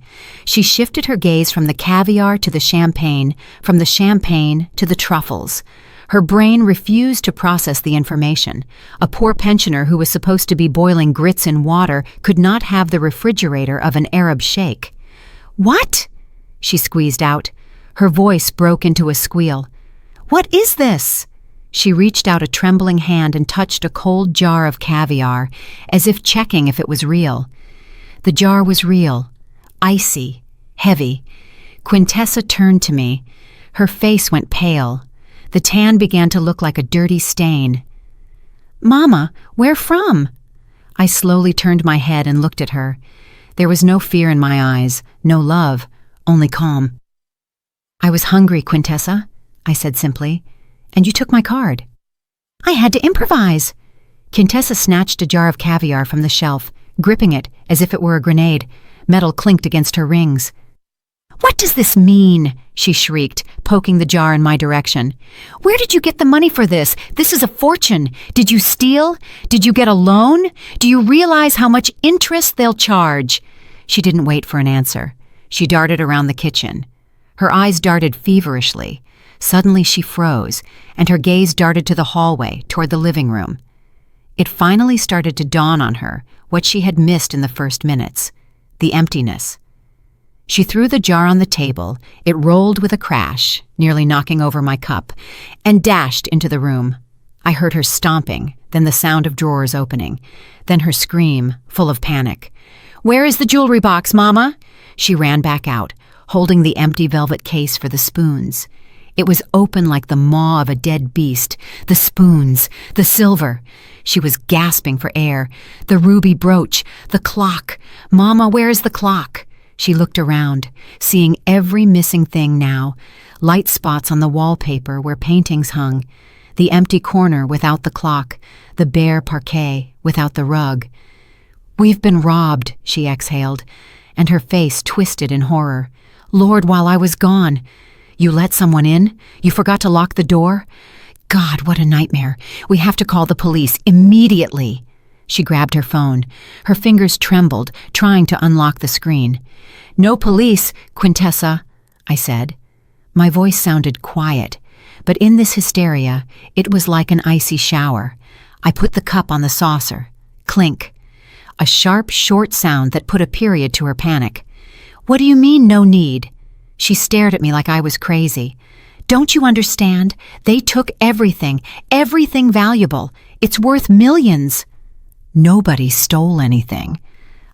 She shifted her gaze from the caviar to the champagne, from the champagne to the truffles. Her brain refused to process the information. A poor pensioner who was supposed to be boiling grits in water could not have the refrigerator of an Arab sheikh. "What?" she squeezed out. Her voice broke into a squeal. "What is this?" She reached out a trembling hand and touched a cold jar of caviar, as if checking if it was real. The jar was real, icy, heavy. Quintessa turned to me. Her face went pale. The tan began to look like a dirty stain. "Mama, where from?" I slowly turned my head and looked at her. There was no fear in my eyes, no love, only calm. "I was hungry, Quintessa," I said simply. "And you took my card." "I had to improvise." Quintessa snatched a jar of caviar from the shelf, gripping it as if it were a grenade. Metal clinked against her rings. "What does this mean?" she shrieked, poking the jar in my direction. "Where did you get the money for this? This is a fortune. Did you steal? Did you get a loan? Do you realize how much interest they'll charge?" She didn't wait for an answer. She darted around the kitchen. Her eyes darted feverishly. Suddenly she froze, and her gaze darted to the hallway, toward the living room. It finally started to dawn on her what she had missed in the first minutes: the emptiness. She threw the jar on the table, it rolled with a crash, nearly knocking over my cup, and dashed into the room. I heard her stomping, then the sound of drawers opening, then her scream, full of panic. "Where is the jewelry box, Mama?" She ran back out, holding the empty velvet case for the spoons. It was open like the maw of a dead beast. The spoons, the silver. She was gasping for air. The ruby brooch, the clock. "Mama, where is the clock?" She looked around, seeing every missing thing now. Light spots on the wallpaper where paintings hung. The empty corner without the clock. The bare parquet without the rug. "We've been robbed," she exhaled, and her face twisted in horror. "Lord, while I was gone. You let someone in? You forgot to lock the door? God, what a nightmare. We have to call the police immediately." She grabbed her phone. Her fingers trembled, trying to unlock the screen. "No police, Quintessa," I said. My voice sounded quiet, but in this hysteria, it was like an icy shower. I put the cup on the saucer. Clink. A sharp, short sound that put a period to her panic. "What do you mean, no need?" She stared at me like I was crazy. "Don't you understand? They took everything valuable. It's worth millions." "Nobody stole anything."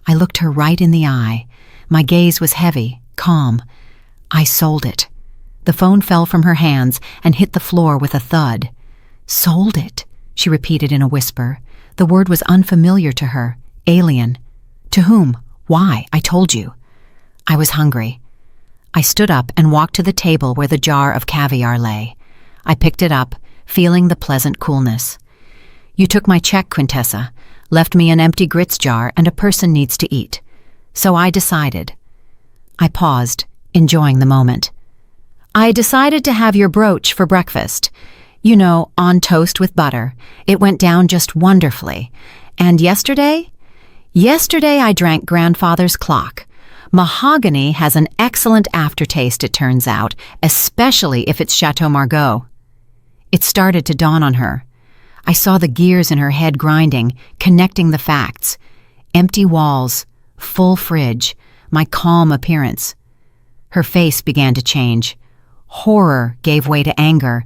I looked her right in the eye. My gaze was heavy, calm. "I sold it." The phone fell from her hands and hit the floor with a thud. "Sold it," she repeated in a whisper. The word was unfamiliar to her, alien. "To whom? Why? I told you." I was hungry. I stood up and walked to the table where the jar of caviar lay. I picked it up, feeling the pleasant coolness. "You took my check, Quintessa, left me an empty grits jar, and a person needs to eat. So I decided." I paused, enjoying the moment. "I decided to have your brooch for breakfast. You know, on toast with butter. It went down just wonderfully. And yesterday? Yesterday I drank grandfather's clock. Mahogany has an excellent aftertaste, it turns out, especially if it's Chateau Margaux." It started to dawn on her. I saw the gears in her head grinding, connecting the facts. Empty walls, full fridge, my calm appearance. Her face began to change. Horror gave way to anger,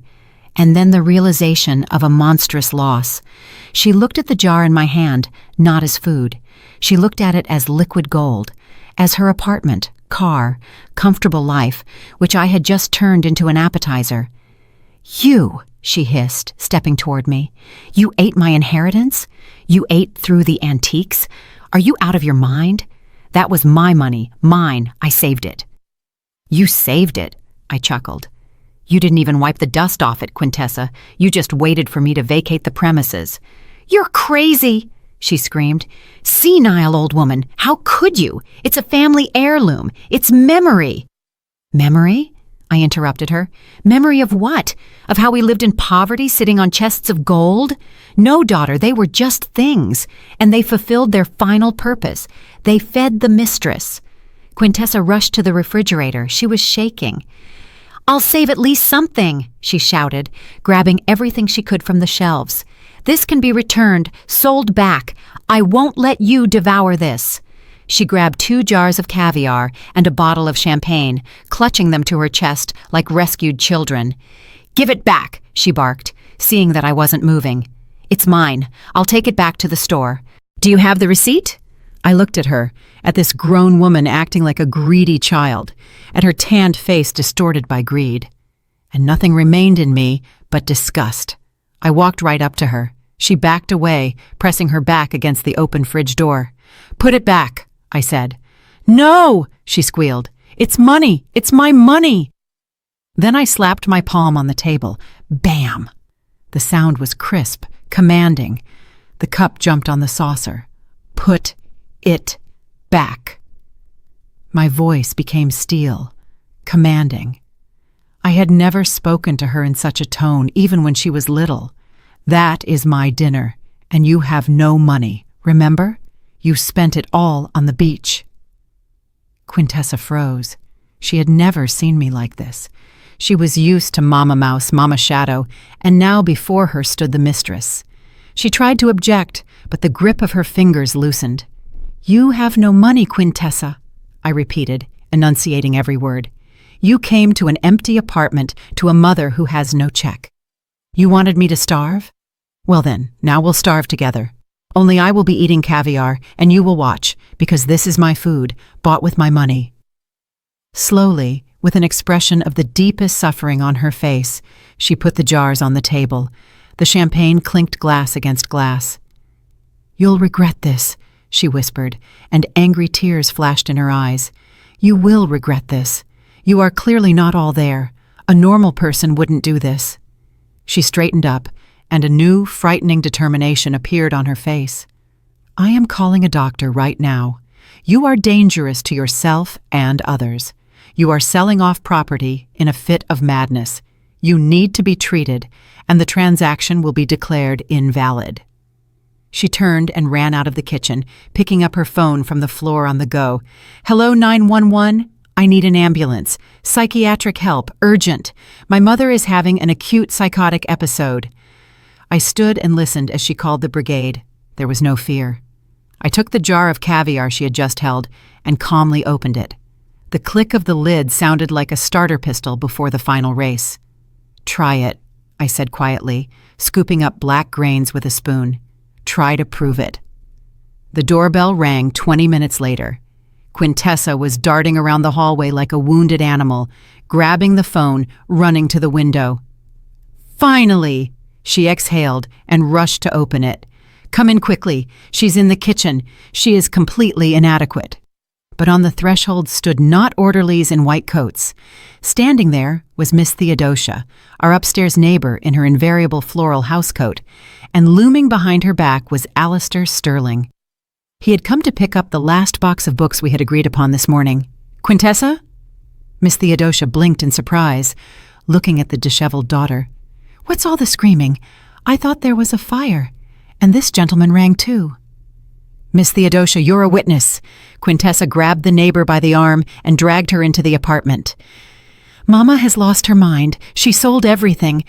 and then the realization of a monstrous loss. She looked at the jar in my hand, not as food. She looked at it as liquid gold, as her apartment, car, comfortable life, which I had just turned into an appetizer. "You," she hissed, stepping toward me. "You ate my inheritance? You ate through the antiques? Are you out of your mind? That was my money, mine. I saved it." "You saved it," I chuckled. "You didn't even wipe the dust off it, Quintessa. You just waited for me to vacate the premises." "You're crazy," she screamed. "Senile old woman, how could you? It's a family heirloom. It's memory." "Memory?" I interrupted her. "Memory of what? Of how we lived in poverty, sitting on chests of gold? No, daughter, they were just things, and they fulfilled their final purpose. They fed the mistress." Quintessa rushed to the refrigerator. She was shaking. "I'll save at least something," she shouted, grabbing everything she could from the shelves. "This can be returned, sold back. I won't let you devour this." She grabbed 2 jars of caviar and a bottle of champagne, clutching them to her chest like rescued children. "Give it back," she barked, seeing that I wasn't moving. "It's mine. I'll take it back to the store. Do you have the receipt?" I looked at her, at this grown woman acting like a greedy child, at her tanned face distorted by greed. And nothing remained in me but disgust. I walked right up to her. She backed away, pressing her back against the open fridge door. "Put it back," I said. "No," she squealed. "It's money. It's my money." Then I slapped my palm on the table. Bam! The sound was crisp, commanding. The cup jumped on the saucer. "Put it back." My voice became steel. commanding. I had never spoken to her in such a tone, even when she was little. "That is my dinner, and you have no money, remember? You spent it all on the beach." Quintessa froze. She had never seen me like this. She was used to Mama Mouse, Mama Shadow, and now before her stood the mistress. She tried to object, but the grip of her fingers loosened. "You have no money, Quintessa," I repeated, enunciating every word. "You came to an empty apartment to a mother who has no check. You wanted me to starve? Well then, now we'll starve together. Only I will be eating caviar, and you will watch, because this is my food, bought with my money." Slowly, with an expression of the deepest suffering on her face, she put the jars on the table. The champagne clinked glass against glass. "You'll regret this," she whispered, and angry tears flashed in her eyes. "You will regret this. You are clearly not all there. A normal person wouldn't do this." She straightened up, and a new, frightening determination appeared on her face. "I am calling a doctor right now. You are dangerous to yourself and others. You are selling off property in a fit of madness. You need to be treated, and the transaction will be declared invalid." She turned and ran out of the kitchen, picking up her phone from the floor on the go. "Hello, 911? I need an ambulance. Psychiatric help, urgent. My mother is having an acute psychotic episode." I stood and listened as she called the brigade. There was no fear. I took the jar of caviar she had just held and calmly opened it. The click of the lid sounded like a starter pistol before the final race. "Try it," I said quietly, scooping up black grains with a spoon. "Try to prove it." The doorbell rang 20 minutes later. Quintessa was darting around the hallway like a wounded animal, grabbing the phone, running to the window. "Finally!" She exhaled and rushed to open it. "Come in quickly. She's in the kitchen. She is completely inadequate." But on the threshold stood not orderlies in white coats. Standing there was Miss Theodosia, our upstairs neighbor in her invariable floral housecoat, and looming behind her back was Alistair Sterling. He had come to pick up the last box of books we had agreed upon this morning. "Quintessa?" Miss Theodosia blinked in surprise, looking at the disheveled daughter. "What's all the screaming? I thought there was a fire, and this gentleman rang too." "Miss Theodosia, you're a witness." Quintessa grabbed the neighbor by the arm and dragged her into the apartment. "Mama has lost her mind. She sold everything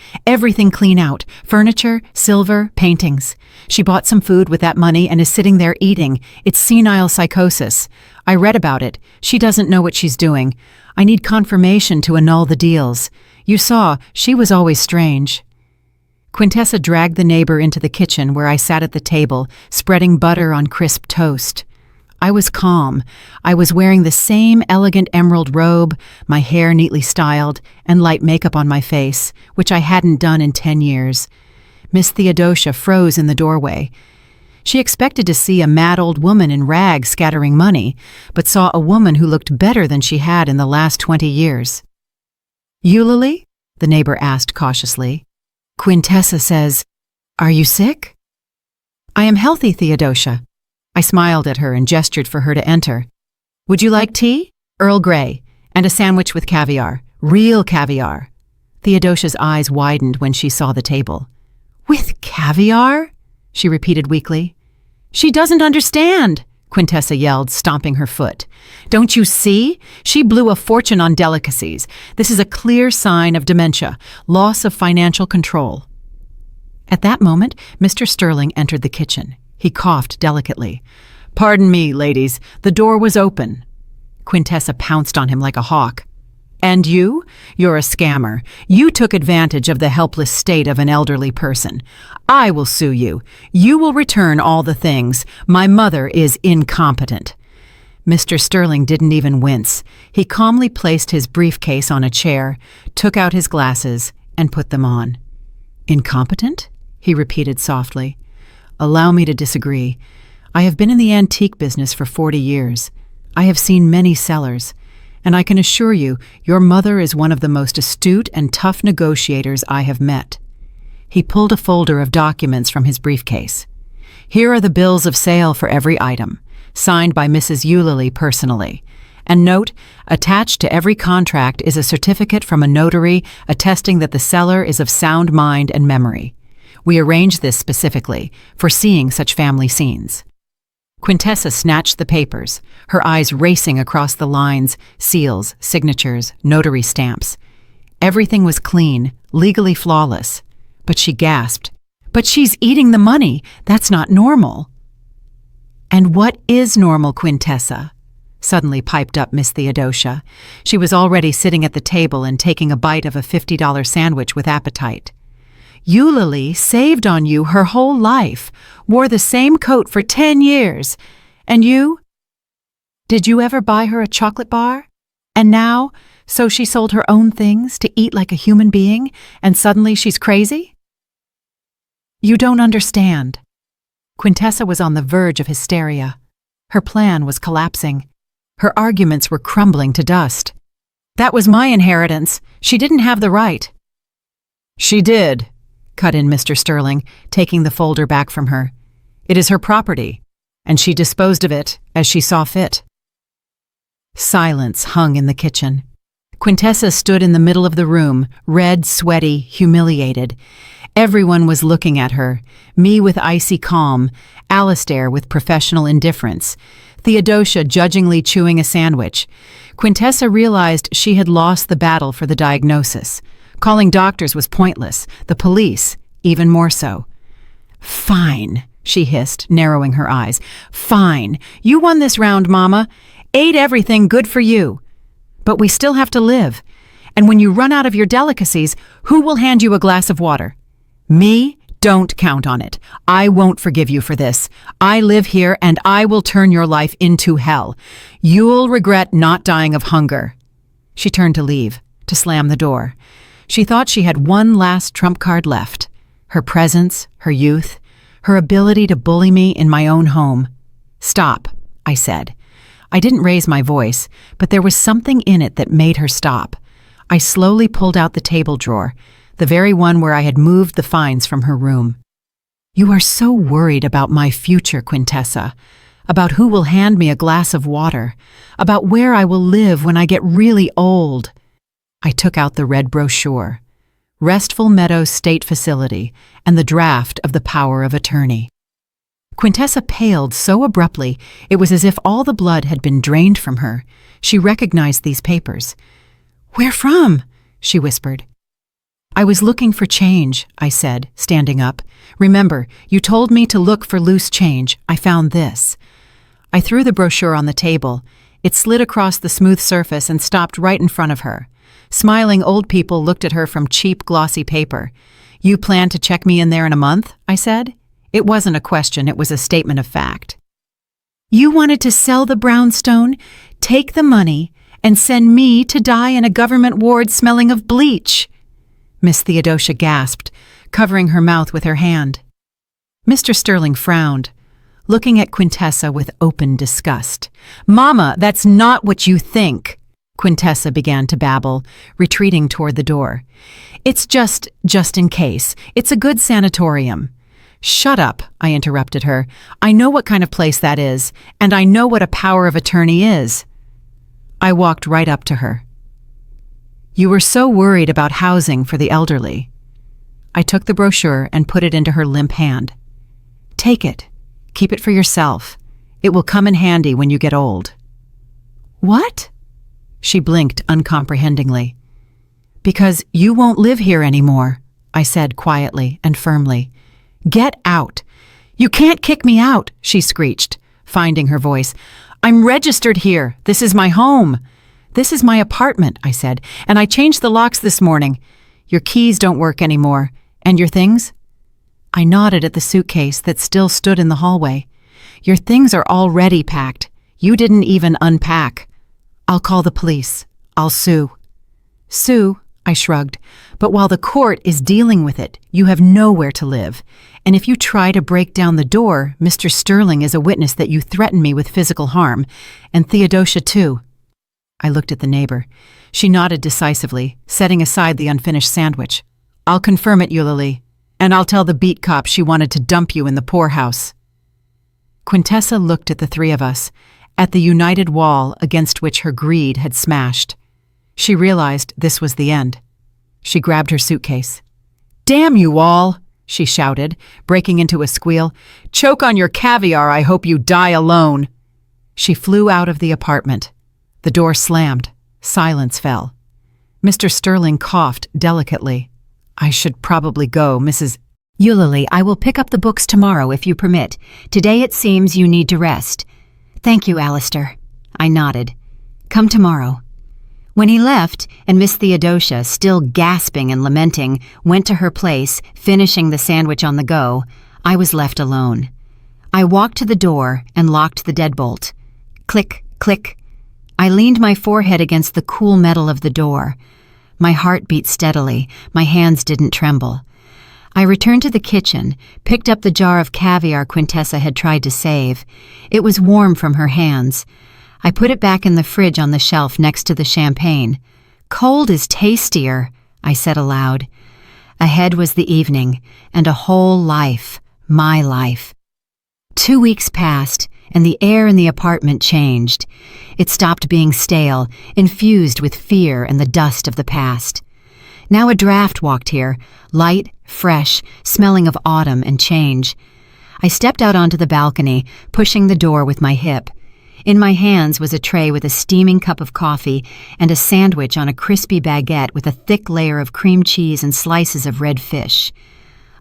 clean out. Furniture, silver, paintings. She bought some food with that money and is sitting there eating. It's senile psychosis. I read about it. She doesn't know what she's doing. I need confirmation to annul the deals. You saw, she was always strange." Quintessa dragged the neighbor into the kitchen where I sat at the table, spreading butter on crisp toast. I was calm. I was wearing the same elegant emerald robe, my hair neatly styled, and light makeup on my face, which I hadn't done in 10 years. Miss Theodosia froze in the doorway. She expected to see a mad old woman in rags scattering money, but saw a woman who looked better than she had in the last 20 years. "Eulalie?" the neighbor asked cautiously. "Quintessa says, are you sick?" "I am healthy, Theodosia." I smiled at her and gestured for her to enter. "Would you like tea? Earl Grey, and a sandwich with caviar. Real caviar." Theodosia's eyes widened when she saw the table. "With caviar?" she repeated weakly. "She doesn't understand," Quintessa yelled, stomping her foot. "Don't you see? She blew a fortune on delicacies. This is a clear sign of dementia, loss of financial control." At that moment, Mr. Sterling entered the kitchen. He coughed delicately. "Pardon me, ladies. The door was open." Quintessa pounced on him like a hawk. "And you? You're a scammer. You took advantage of the helpless state of an elderly person. I will sue you. You will return all the things. My mother is incompetent." Mr. Sterling didn't even wince. He calmly placed his briefcase on a chair, took out his glasses, and put them on. "Incompetent?" he repeated softly. "Allow me to disagree. I have been in the antique business for 40 years. I have seen many sellers, and I can assure you your mother is one of the most astute and tough negotiators I have met." He pulled a folder of documents from his briefcase. "Here are the bills of sale for every item, signed by Mrs. Eulalie personally. And note, attached to every contract is a certificate from a notary attesting that the seller is of sound mind and memory. We arranged this specifically, foreseeing such family scenes. Quintessa snatched the papers, her eyes racing across the lines, seals, signatures, notary stamps. Everything was clean, legally flawless. But she gasped, "But she's eating the money. That's not normal." "And what is normal, Quintessa?" suddenly piped up Miss Theodosia. She was already sitting at the table and taking a bite of a $50 sandwich with appetite. "Eulalie saved on you her whole life, wore the same coat for 10 years. And you? Did you ever buy her a chocolate bar? And now, so she sold her own things to eat like a human being, and suddenly she's crazy?" "You don't understand." Quintessa was on the verge of hysteria. Her plan was collapsing. Her arguments were crumbling to dust. "That was my inheritance. She didn't have the right." "She did," cut in Mr. Sterling, taking the folder back from her. "It is her property, and she disposed of it as she saw fit." Silence hung in the kitchen. Quintessa stood in the middle of the room, red, sweaty, humiliated. Everyone was looking at her, me with icy calm, Alistair with professional indifference, Theodosia judgingly chewing a sandwich. Quintessa realized she had lost the battle for the diagnosis. Calling doctors was pointless, the police even more so. "Fine," she hissed, narrowing her eyes. "Fine. You won this round, Mama. Ate everything, good for you. But we still have to live. And when you run out of your delicacies, who will hand you a glass of water? Me? Don't count on it. I won't forgive you for this. I live here and I will turn your life into hell. You'll regret not dying of hunger." She turned to leave, to slam the door. She thought she had one last trump card left. Her presence, her youth, her ability to bully me in my own home. "Stop," I said. I didn't raise my voice, but there was something in it that made her stop. I slowly pulled out the table drawer, the very one where I had moved the finds from her room. "You are so worried about my future, Quintessa, about who will hand me a glass of water, about where I will live when I get really old." I took out the red brochure, Restful Meadows State Facility, and the draft of the power of attorney. Quintessa paled so abruptly it was as if all the blood had been drained from her. She recognized these papers. "Where from?" she whispered. "I was looking for change," I said, standing up. "Remember, you told me to look for loose change. I found this." I threw the brochure on the table. It slid across the smooth surface and stopped right in front of her. Smiling old people looked at her from cheap, glossy paper. "You plan to check me in there in a month?" I said. It wasn't a question, it was a statement of fact. "You wanted to sell the brownstone, take the money, and send me to die in a government ward smelling of bleach." Miss Theodosia gasped, covering her mouth with her hand. Mr. Sterling frowned, looking at Quintessa with open disgust. "Mama, that's not what you think," Quintessa began to babble, retreating toward the door. "It's just in case. It's a good sanatorium." "Shut up," I interrupted her. "I know what kind of place that is, and I know what a power of attorney is." I walked right up to her. "You were so worried about housing for the elderly." I took the brochure and put it into her limp hand. "Take it. Keep it for yourself. It will come in handy when you get old." "What?" She blinked uncomprehendingly. "Because you won't live here anymore," I said quietly and firmly. "Get out." "You can't kick me out," she screeched, finding her voice. "I'm registered here. This is my home." "This is my apartment," I said, "and I changed the locks this morning. Your keys don't work anymore. And your things?" I nodded at the suitcase that still stood in the hallway. "Your things are already packed. You didn't even unpack." "I'll call the police. I'll sue." "Sue?" I shrugged. "But while the court is dealing with it, you have nowhere to live. And if you try to break down the door, Mr. Sterling is a witness that you threaten me with physical harm, and Theodosia too." I looked at the neighbor. She nodded decisively, setting aside the unfinished sandwich. "I'll confirm it, Eulalie, and I'll tell the beat cop she wanted to dump you in the poorhouse." Quintessa looked at the three of us. at the united wall against which her greed had smashed. She realized this was the end. She grabbed her suitcase. "Damn you all!" she shouted, breaking into a squeal. "Choke on your caviar, I hope you die alone!" She flew out of the apartment. The door slammed. Silence fell. Mr. Sterling coughed delicately. "I should probably go, Mrs. Eulalie, I will pick up the books tomorrow if you permit. Today it seems you need to rest." "Thank you, Alistair." I nodded. "Come tomorrow." When he left, and Miss Theodosia, still gasping and lamenting, went to her place, finishing the sandwich on the go, I was left alone. I walked to the door and locked the deadbolt. Click, click. I leaned my forehead against the cool metal of the door. My heart beat steadily. My hands didn't tremble. I returned to the kitchen, picked up the jar of caviar Quintessa had tried to save. It was warm from her hands. I put it back in the fridge on the shelf next to the champagne. "Cold is tastier," I said aloud. Ahead was the evening, and a whole life, my life. 2 weeks passed, and the air in the apartment changed. It stopped being stale, infused with fear and the dust of the past. Now a draft walked here, light, fresh, smelling of autumn and change. I stepped out onto the balcony, pushing the door with my hip. In my hands was a tray with a steaming cup of coffee and a sandwich on a crispy baguette with a thick layer of cream cheese and slices of red fish.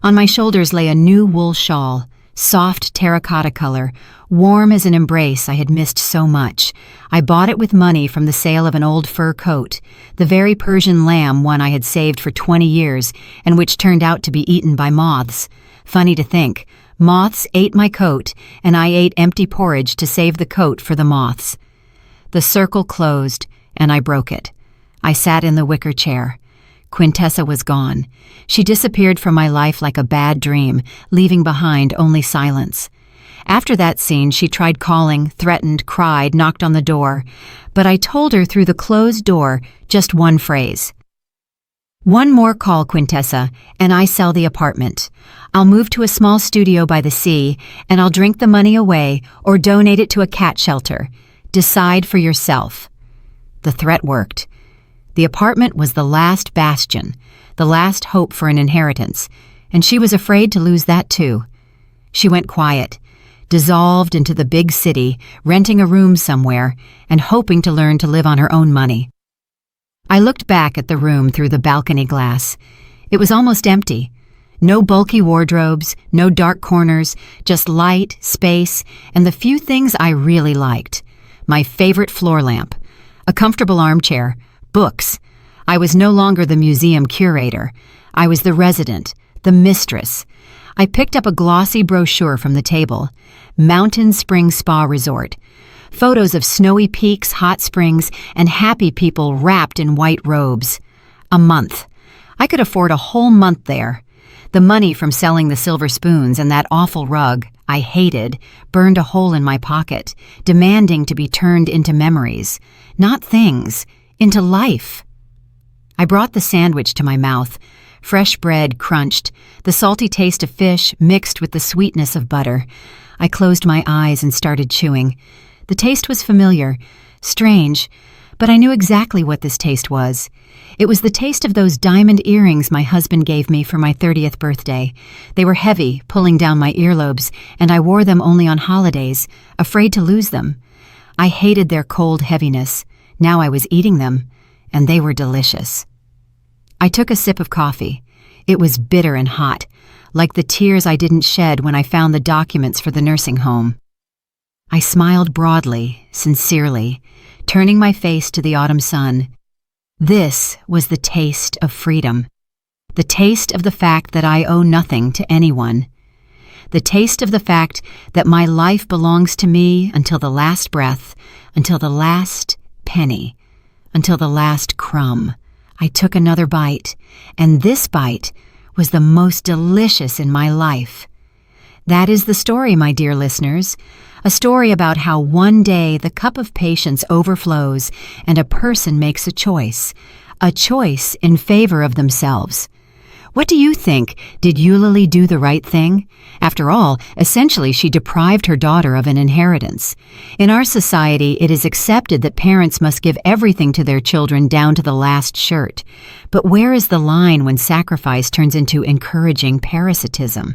On my shoulders lay a new wool shawl, soft terracotta color, warm as an embrace I had missed so much. I bought it with money from the sale of an old fur coat, the very Persian lamb one I had saved for 20 years and which turned out to be eaten by moths. Funny to think. Moths ate my coat, and I ate empty porridge to save the coat for the moths. The circle closed, and I broke it. I sat in the wicker chair. Quintessa was gone. She disappeared from my life like a bad dream, leaving behind only silence. After that scene, she tried calling, threatened, cried, knocked on the door. But I told her through the closed door just one phrase. "One more call, Quintessa, and I sell the apartment. I'll move to a small studio by the sea, and I'll drink the money away or donate it to a cat shelter. Decide for yourself." The threat worked. The apartment was the last bastion, the last hope for an inheritance, and she was afraid to lose that too. She went quiet, dissolved into the big city, renting a room somewhere, and hoping to learn to live on her own money. I looked back at the room through the balcony glass. It was almost empty. No bulky wardrobes, no dark corners, just light, space, and the few things I really liked. My favorite floor lamp, a comfortable armchair, books. I was no longer the museum curator. I was the resident, the mistress. I picked up a glossy brochure from the table. Mountain Spring Spa Resort. Photos of snowy peaks, hot springs, and happy people wrapped in white robes. A month. I could afford a whole month there. The money from selling the silver spoons and that awful rug I hated burned a hole in my pocket, demanding to be turned into memories, not things, into life. I brought the sandwich to my mouth. Fresh bread crunched, the salty taste of fish mixed with the sweetness of butter. I closed my eyes and started chewing. The taste was familiar, strange, but I knew exactly what this taste was. It was the taste of those diamond earrings my husband gave me for my 30th birthday. They were heavy, pulling down my earlobes, and I wore them only on holidays, afraid to lose them. I hated their cold heaviness. Now I was eating them, and they were delicious. I took a sip of coffee. It was bitter and hot, like the tears I didn't shed when I found the documents for the nursing home. I smiled broadly, sincerely, turning my face to the autumn sun. This was the taste of freedom, the taste of the fact that I owe nothing to anyone, the taste of the fact that my life belongs to me until the last breath, until the last penny, until the last crumb. I took another bite, and this bite was the most delicious in my life. That is the story, my dear listeners, a story about how one day the cup of patience overflows and a person makes a choice in favor of themselves. What do you think? Did Eulalie do the right thing? After all, essentially she deprived her daughter of an inheritance. In our society, it is accepted that parents must give everything to their children down to the last shirt. But where is the line when sacrifice turns into encouraging parasitism?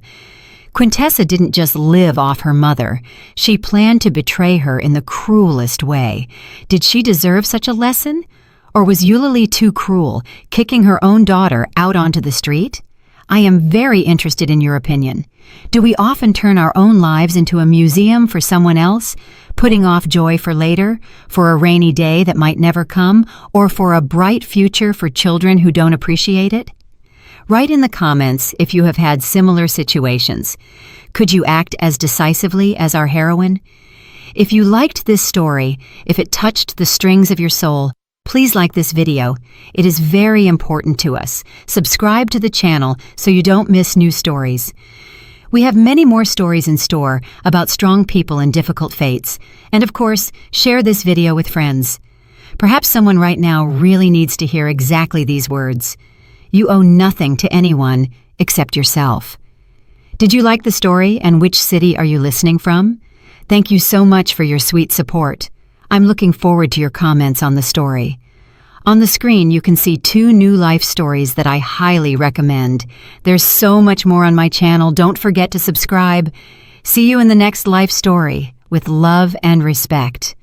Quintessa didn't just live off her mother. She planned to betray her in the cruelest way. Did she deserve such a lesson? Or was Eulalie too cruel, kicking her own daughter out onto the street? I am very interested in your opinion. Do we often turn our own lives into a museum for someone else, putting off joy for later, for a rainy day that might never come, or for a bright future for children who don't appreciate it? Write in the comments if you have had similar situations. Could you act as decisively as our heroine? If you liked this story, if it touched the strings of your soul, please like this video. It is very important to us. Subscribe to the channel so you don't miss new stories. We have many more stories in store about strong people and difficult fates. And of course, share this video with friends. Perhaps someone right now really needs to hear exactly these words. You owe nothing to anyone except yourself. Did you like the story, and which city are you listening from? Thank you so much for your sweet support. I'm looking forward to your comments on the story. On the screen, you can see 2 new life stories that I highly recommend. There's so much more on my channel. Don't forget to subscribe. See you in the next life story. With love and respect.